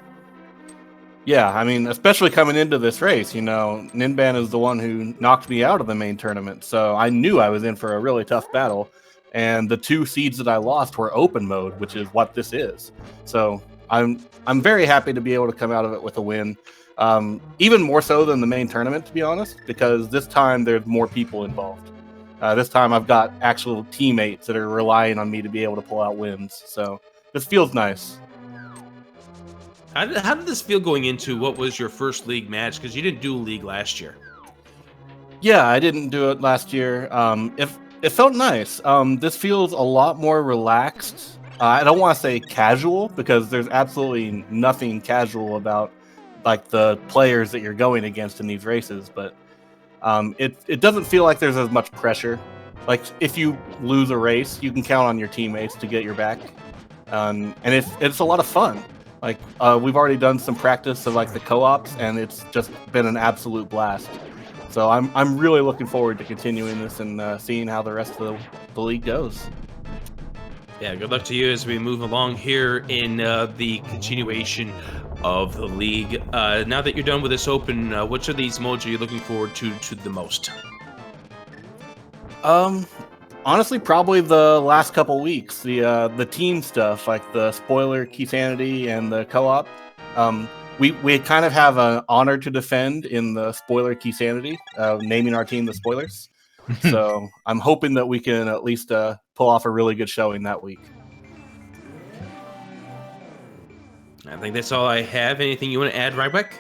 Yeah, I mean, especially coming into this race, Ninban is the one who knocked me out of the main tournament, so I knew I was in for a really tough battle. And the 2 seeds that I lost were open mode, which is what this is. So I'm very happy to be able to come out of it with a win. Even more so than the main tournament, to be honest, because this time there's more people involved. This time I've got actual teammates that are relying on me to be able to pull out wins. So this feels nice. How did this feel going into what was your first league match? Because you didn't do a league last year. Yeah, I didn't do it last year. It felt nice. This feels a lot more relaxed. I don't want to say casual because there's absolutely nothing casual about like the players that you're going against in these races, but it doesn't feel like there's as much pressure. Like if you lose a race, you can count on your teammates to get your back, and it's a lot of fun. Like we've already done some practice of like the co-ops, and it's just been an absolute blast. So I'm really looking forward to continuing this and seeing how the rest of the league goes. Yeah, good luck to you as we move along here in the continuation of the league. Now that you're done with this open, which of these modes are you looking forward to the most? Honestly, probably the last couple weeks. The team stuff, like the spoiler key sanity and the co-op. We kind of have an honor to defend in the spoiler key sanity, naming our team the Spoilers. So I'm hoping that we can at least pull off a really good showing that week. I think that's all I have. Anything you want to add, Ryback?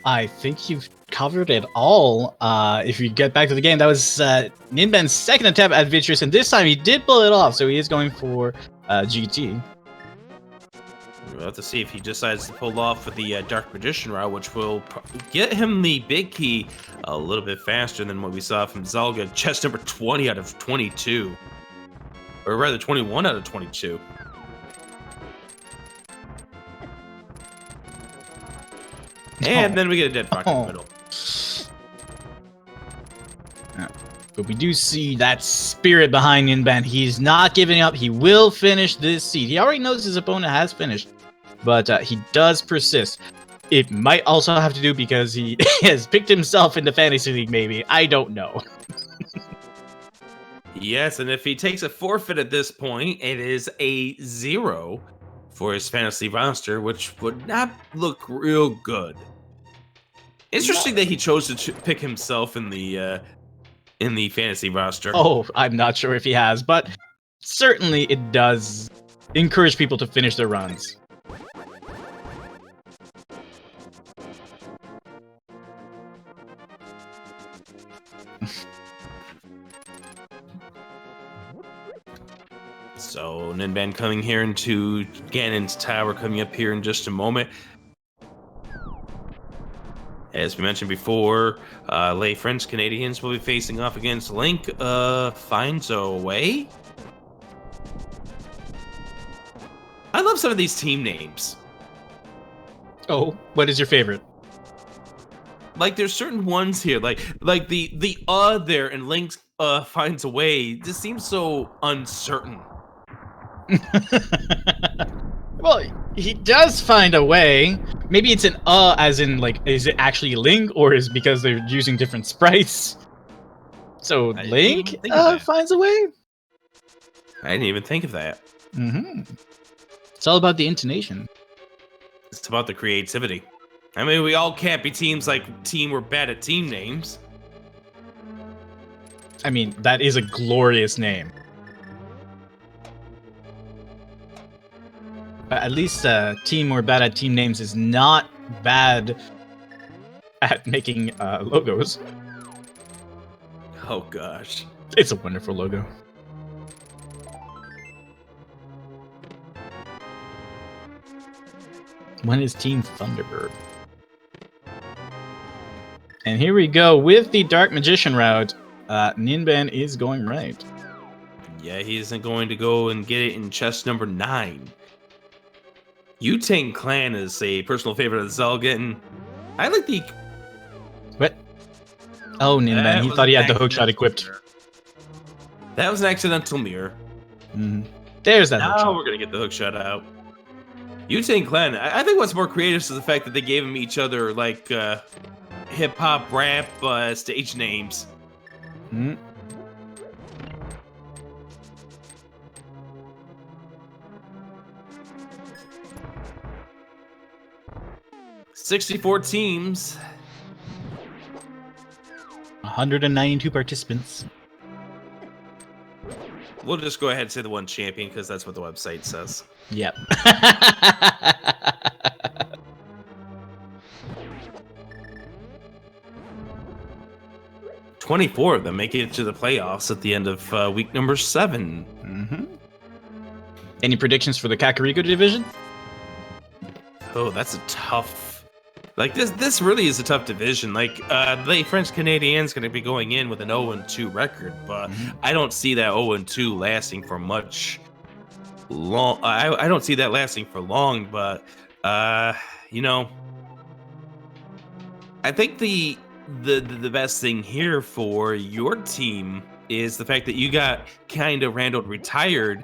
I think you've covered it all. If you get back to the game, that was Ninban's second attempt at Vitreous, and this time he did pull it off, so he is going for GT. We'll have to see if he decides to pull off with the Dark Magician route, which will get him the big key a little bit faster than what we saw from Zelda. Chest number 20 out of 22. Or rather, 21 out of 22. And then we get a dead pocket in the middle. But we do see that spirit behind Ninban. He's not giving up. He will finish this seed. He already knows his opponent has finished, but he does persist. It might also have to do because he has picked himself in the fantasy league, maybe. I don't know. Yes, and if he takes a forfeit at this point, it is a 0 for his fantasy roster, which would not look real good. Interesting that he chose to pick himself in the fantasy roster. Oh, I'm not sure if he has, but certainly it does encourage people to finish their runs. So Ninban coming here into Ganon's tower, coming up here in just a moment. As we mentioned before, Lay French Canadians will be facing off against Link. Finds a way. I love some of these team names. Oh, what is your favorite? Like there's certain ones here, like the there and Link's finds a way. Just seems so uncertain. Well, he does find a way. Maybe it's an as in like, is it actually Link, or is it because they're using different sprites? So I didn't Link even think of that. finds a way. I didn't even think of that. Mm-hmm. It's all about the intonation. It's about the creativity. I mean, we all can't be teams like Team We're Bad at Team Names. I mean, that is a glorious name. But at least Team We're Bad at Team Names is not bad at making logos. Oh gosh. It's a wonderful logo. When is Team Thunderbird? And here we go with the Dark Magician route. Ninban is going right. Yeah, he isn't going to go and get it in chest number 9. Yu-Tang Clan is a personal favorite of Zelda, and I like the... What? Oh, Ninban, That he was thought he an had the hook shot accidental equipped. mirror. That was an accidental mirror. Mhm. There's that hook Now shot. we're going to get the hook shot out. Yu-Tang Clan, I think what's more creative is the fact that they gave them each other, like, hip-hop, rap, stage names. Mhm. 64 teams. 192 participants. We'll just go ahead and say the one champion because that's what the website says. Yep. 24 of them make it to the playoffs at the end of week number 7. Mm-hmm. Any predictions for the Kakariko division? Oh, that's a tough. Like this really is a tough division. Like the French Canadians going to be going in with an 0-2 record, but I don't see that 0-2 lasting for much long. I don't see that lasting for long, but you know, I think the best thing here for your team is the fact that you got kind of Randall retired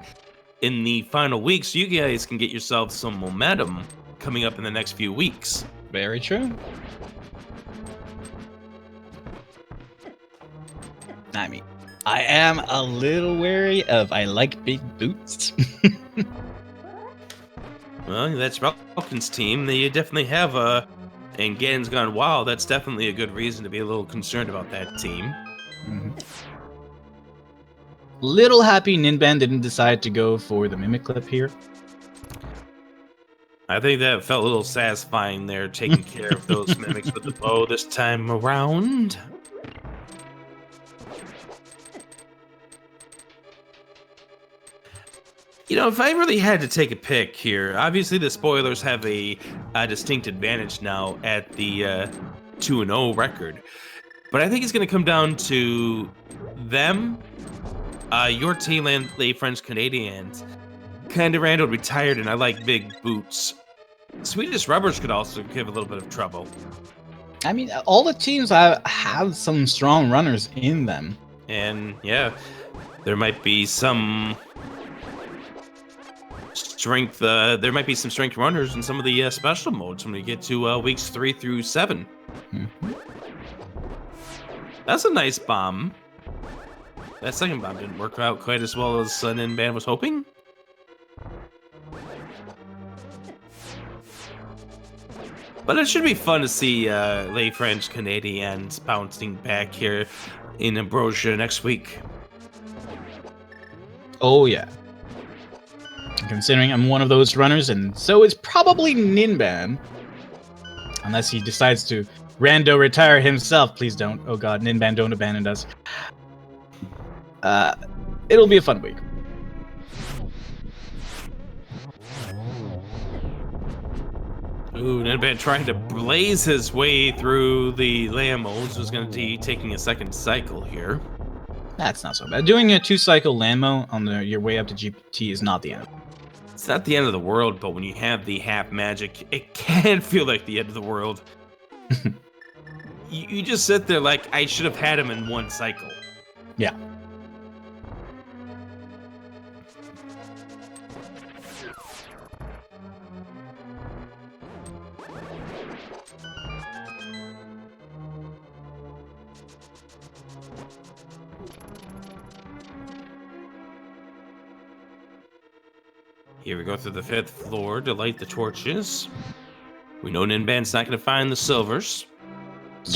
in the final week, so you guys can get yourself some momentum coming up in the next few weeks. Very true. I mean, I am a little wary of I like big boots. Well, that's Falcon's team. They definitely have and Ganon's gone wild. That's definitely a good reason to be a little concerned about that team. Mm-hmm. Little happy Ninban didn't decide to go for the mimic clip here. I think that felt a little satisfying there, taking care of those mimics with the bow this time around. You know, if I really had to take a pick here, obviously the spoilers have a distinct advantage now at the 2-0 record. But I think it's going to come down to them, your team, and the French Canadians. Kind of Randall retired, and I like big boots. Swedish Rubbers could also give a little bit of trouble. I mean, all the teams have some strong runners in them. And yeah, there might be some strength. There might be some strength runners in some of the special modes when we get to weeks 3 through 7. Mm-hmm. That's a nice bomb. That second bomb didn't work out quite as well as Ninban was hoping. But it should be fun to see Les French Canadians bouncing back here in Ambrosia next week. Oh, yeah. Considering I'm one of those runners, and so is probably Ninban. Unless he decides to rando retire himself. Please don't. Oh god, Ninban, don't abandon us. It'll be a fun week. Ooh, Ninban trying to blaze his way through the Lambos was going to be taking a second cycle here. That's not so bad. Doing a 2-cycle Lambo on your way up to GPT is not the end. It's not the end of the world, but when you have the half magic, it can feel like the end of the world. you just sit there like, I should have had him in one cycle. Yeah. Here we go through the 5th floor to light the torches. We know Ninban's not going to find the silvers.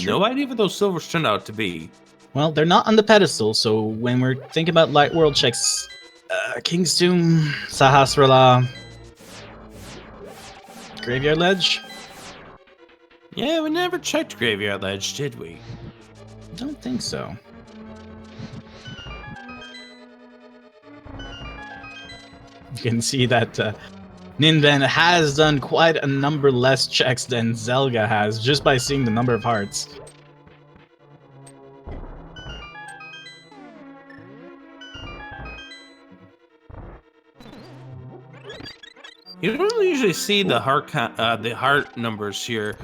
No idea what those silvers turned out to be. Well, they're not on the pedestal, so when we're thinking about Light World checks, King's Tomb, Sahasrara, Graveyard Ledge? Yeah, we never checked Graveyard Ledge, did we? Don't think so. You can see that Ninban has done quite a number less checks than Zelda has, just by seeing the number of hearts. You don't usually see the heart numbers here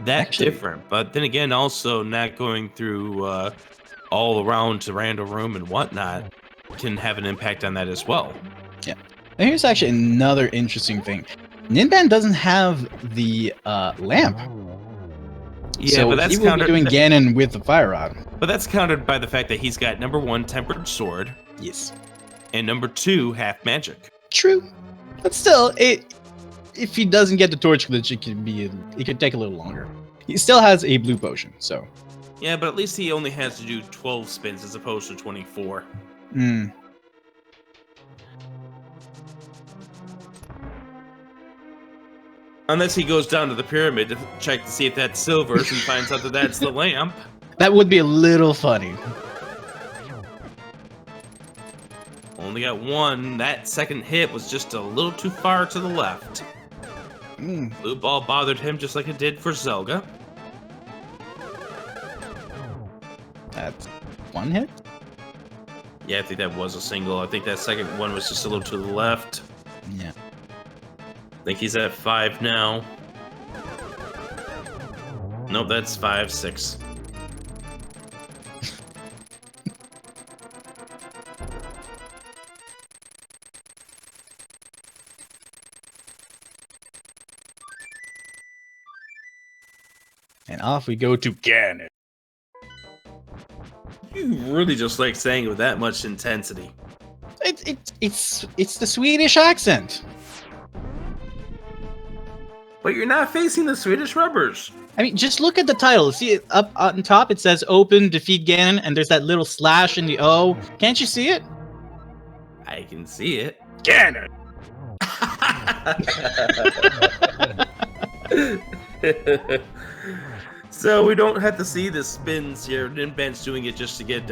that different, but then again, also not going through all around to random room and whatnot can have an impact on that as well. Yeah. And here's actually another interesting thing. Ninban doesn't have the lamp. Yeah, so but that's he will be countered. doing Ganon with the fire rod. But that's countered by the fact that he's got number 1, tempered sword, Yes. and number 2, half magic. True. But still, if he doesn't get the torch glitch, it could take a little longer. He still has a blue potion, so. Yeah, but at least he only has to do 12 spins as opposed to 24. Hmm. Unless he goes down to the pyramid to check to see if that's silvers and finds out that that's the lamp. That would be a little funny. Only got 1. That second hit was just a little too far to the left. Blue ball bothered him just like it did for Zelda. That's 1 hit? Yeah, I think that was a single. I think that second one was just a little to the left. Yeah. I think he's at 5 now. Nope, that's 5, 6. And off we go to Ganon. You really just like saying it with that much intensity. It's the Swedish accent. But you're not facing the Swedish rubbers. I mean, just look at the title. See it up on top? It says "Open, defeat Ganon," and there's that little slash in the O. Can't you see it? I can see it. Ganon. So we don't have to see the spins here. Ninban's doing it just to get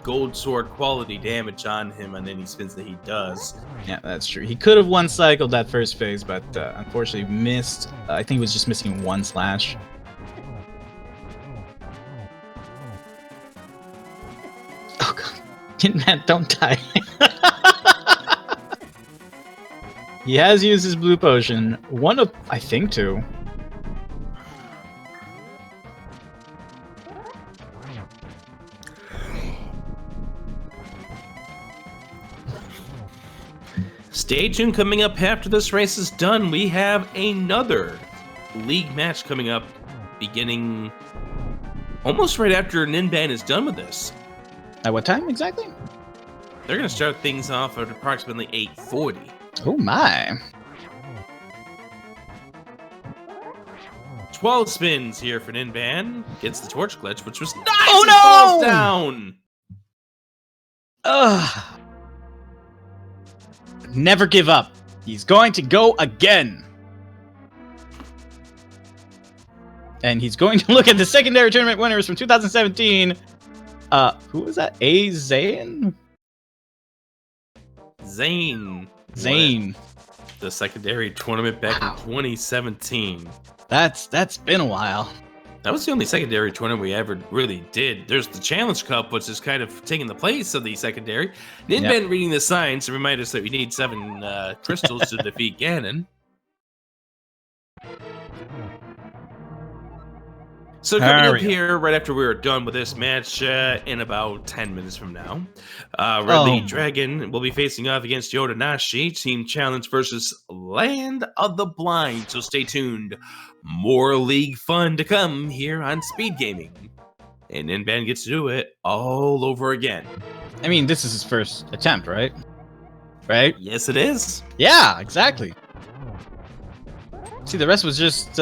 gold sword quality damage on him on any spins that he does. Yeah, that's true. He could have one-cycled that first phase, but unfortunately missed. I think he was just missing 1 slash. Oh god. Ninban, don't die. He has used his blue potion. I think 2. Stay tuned. Coming up after this race is done, we have another league match coming up beginning almost right after Ninban is done with this. At what time exactly? They're going to start things off at approximately 8:40. Oh my. 12 spins here for Ninban. Gets the torch glitch, which was nice. Oh, and no! falls down. Ugh. Never give up. He's going to go again. And he's going to look at the secondary tournament winners from 2017. Who was that? Zane. Zane. the secondary tournament back in 2017. That's been a while. That was the only secondary tournament we ever really did. There's the Challenge Cup, which is kind of taking the place of the secondary. Ninban reading the signs to remind us that we need 7 crystals to defeat Ganon. So coming up here, right after we were done with this match, in about 10 minutes from now, Red Dragon will be facing off against Yodanashi, Team Challenge versus Land of the Blind. So stay tuned. More league fun to come here on Speed Gaming. And Ninban gets to do it all over again. I mean, this is his first attempt, right? Right? Yes, it is. Yeah, exactly. See, the rest was just...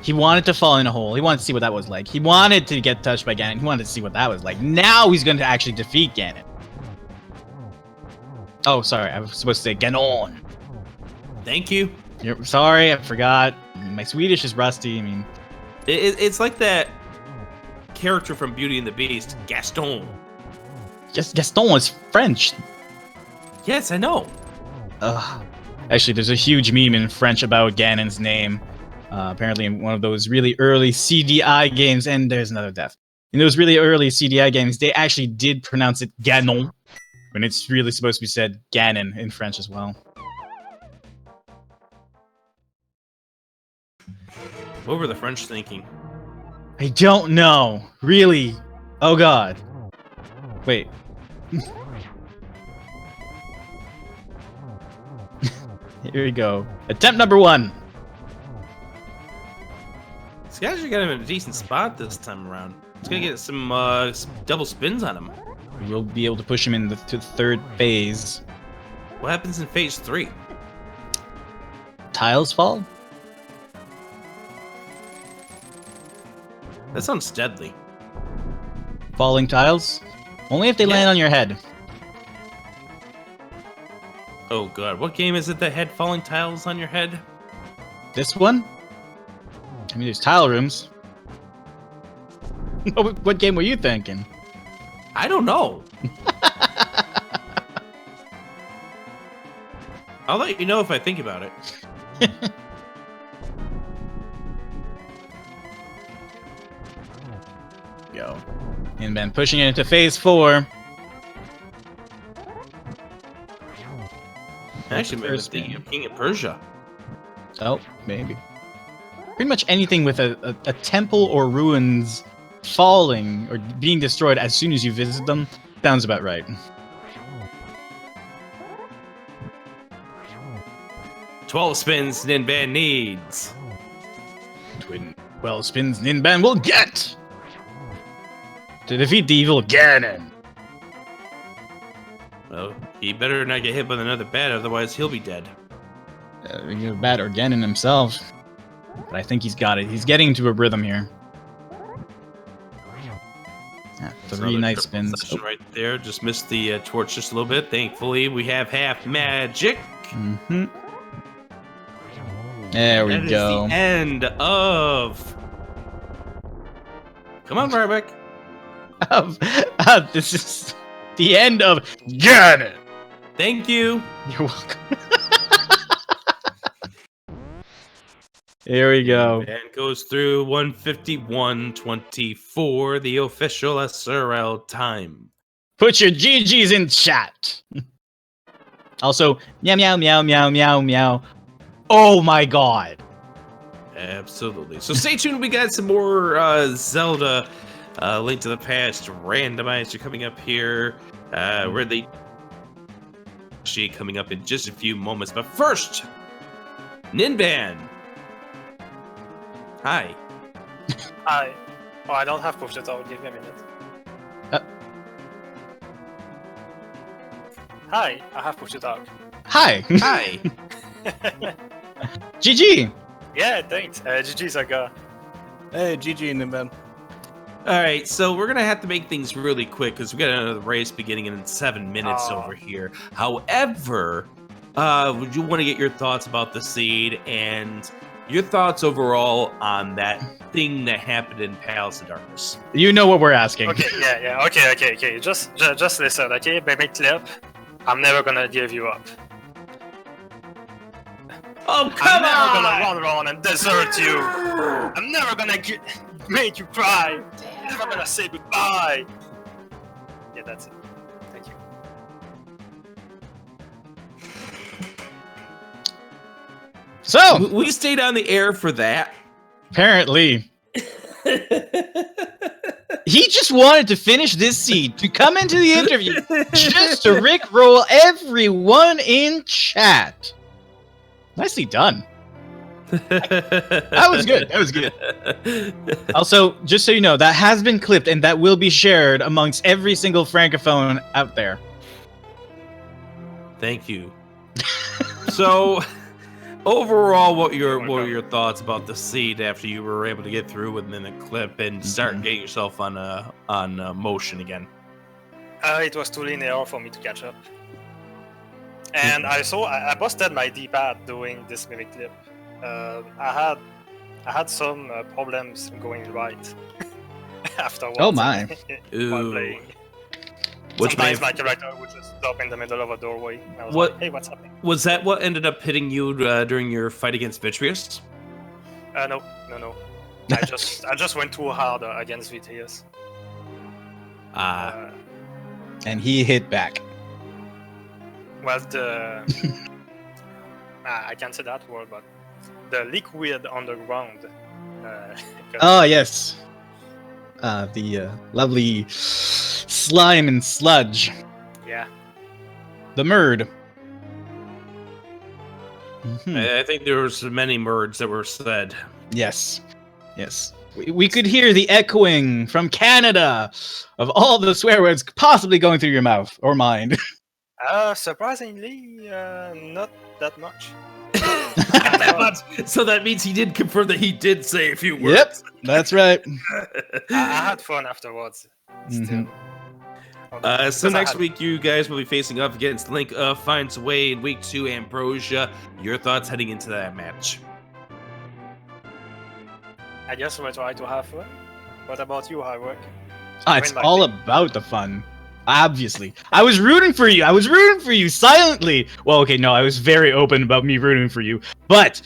He wanted to fall in a hole. He wanted to see what that was like. He wanted to get touched by Ganon. He wanted to see what that was like. Now he's going to actually defeat Ganon. Oh, sorry. I was supposed to say Ganon. Thank you. Sorry, I forgot. My Swedish is rusty. I mean... It's like that character from Beauty and the Beast, Gaston. Gaston is French. Yes, I know. Actually, there's a huge meme in French about Ganon's name. Apparently in one of those really early CDI games, and there's another death. In those really early CDI games, they actually did pronounce it Ganon, when it's really supposed to be said Ganon in French as well. What were the French thinking? I don't know. Really? Oh god. Wait. Here we go. Attempt number 1. This guy's actually got him in a decent spot this time around. He's gonna get some double spins on him. We'll be able to push him to the 3rd phase. What happens in phase 3? Tiles fall? That sounds deadly. Falling tiles? Only if they land on your head. Oh god, what game is it that had falling tiles on your head? This one? I mean, there's tile rooms. What game were you thinking? I don't know. I'll let you know if I think about it. Go. And then pushing it into phase 4. Actually, maybe thinking of King of Persia. Oh, maybe. Pretty much anything with a temple or ruins falling or being destroyed as soon as you visit them sounds about right. "12 spins Ninban needs." 12 spins Ninban will get to defeat the evil Ganon. Well, he better not get hit by another bat, otherwise he'll be dead. Bad or Ganon himself. But I think he's got it. He's getting into a rhythm here. Yeah, 3 nice spins. Right there, just missed the torch just a little bit. Thankfully, we have half magic. Mm-hmm. There we go. Is the end of. Come on, Ryback. This is the end of Ganon. Thank you. You're welcome. Here we go. And goes through 151.24, the official SRL time. Put your GGs in chat. Also, meow, meow, meow, meow, meow, meow. Oh my god. Absolutely. So stay tuned. We got some more Zelda Link to the Past Randomizer coming up here. Where they actually coming up in just a few moments. But first, Ninban. Hi. Hi. Oh, I don't have push to talk. Give me a minute. Hi, I have push to talk. Hi. Hi. GG. Yeah, thanks. GG's I got. Hey, GG, Ninban. All right, so we're gonna have to make things really quick because we got another race beginning in 7 minutes over here. However, would you want to get your thoughts about the seed and your thoughts overall on that thing that happened in Palace of Darkness? You know what we're asking. Okay, yeah. Okay. Just listen, okay? Baby clip. I'm never gonna give you up. Oh, I'm come never on! gonna run around and desert you. I'm never gonna make you cry. I'm never gonna say goodbye. Yeah, that's it. Thank you. So, We stayed on the air for that. apparently, he just wanted to finish this scene to come into the interview just to rickroll everyone in chat. Nicely done. That was good. That was good. Also, just so you know, that has been clipped and that will be shared amongst every single francophone out there. Thank you. So, overall, what were your thoughts about the seed after you were able to get through within the clip and start getting yourself on motion again? It was too linear for me to catch up. And I busted my D-pad doing this mimic clip. I had some problems going right afterwards. Oh my. While playing. Which Sometimes may my character would just stop in the middle of a doorway. I was What- like, hey, what's happening? was that what ended up hitting you during your fight against Vitreous? No. I just went too hard against VTS. And he hit back. Well, I can't say that word, but the liquid on the ground. Oh, yes. The lovely slime and sludge. Yeah. The murd. Mhm. I think there was many words that were said. Yes. Yes. We could hear the echoing from Canada of all the swear words possibly going through your mouth or mind. Surprisingly, not that much. That much. So that means he did confirm that he did say a few words. Yep, that's right. I had fun afterwards. Still. So Because I next had- week, you guys will be facing up against Link Finds a Way in week 2, Ambrosia. Your thoughts heading into that match? I guess we'll try to have fun. What about you, Hardwork? It's all about the fun. Obviously. I was rooting for you. I was rooting for you silently. Well, okay, no, I was very open about me rooting for you. But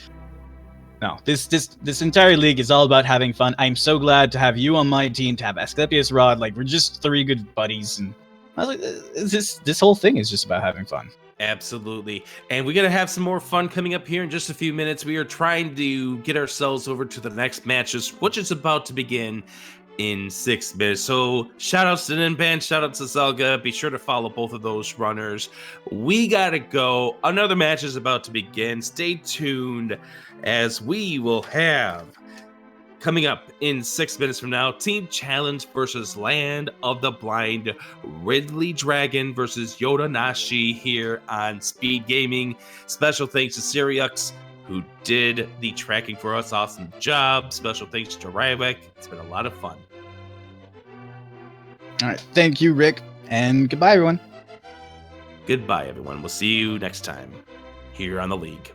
no, this entire league is all about having fun. I'm so glad to have you on my team, to have Asclepius Rod. Like, we're just 3 good buddies, and I was like, this whole thing is just about having fun. Absolutely. And we're going to have some more fun coming up here in just a few minutes. We are trying to get ourselves over to the next matches, which is about to begin in 6 minutes. So shout outs to Ninban, shout out to Zelda. Be sure to follow both of those runners. We gotta go. Another match is about to begin. Stay tuned as we will have coming up in 6 minutes from now, Team Challenge versus Land of the Blind, Ridley Dragon versus Yoda Nashi here on Speed Gaming. Special thanks to Syriux, who did the tracking for us. Awesome job. Special thanks to Ryvek. It's been a lot of fun. All right, thank you, Rick, and goodbye, everyone. Goodbye, everyone. We'll see you next time here on The League.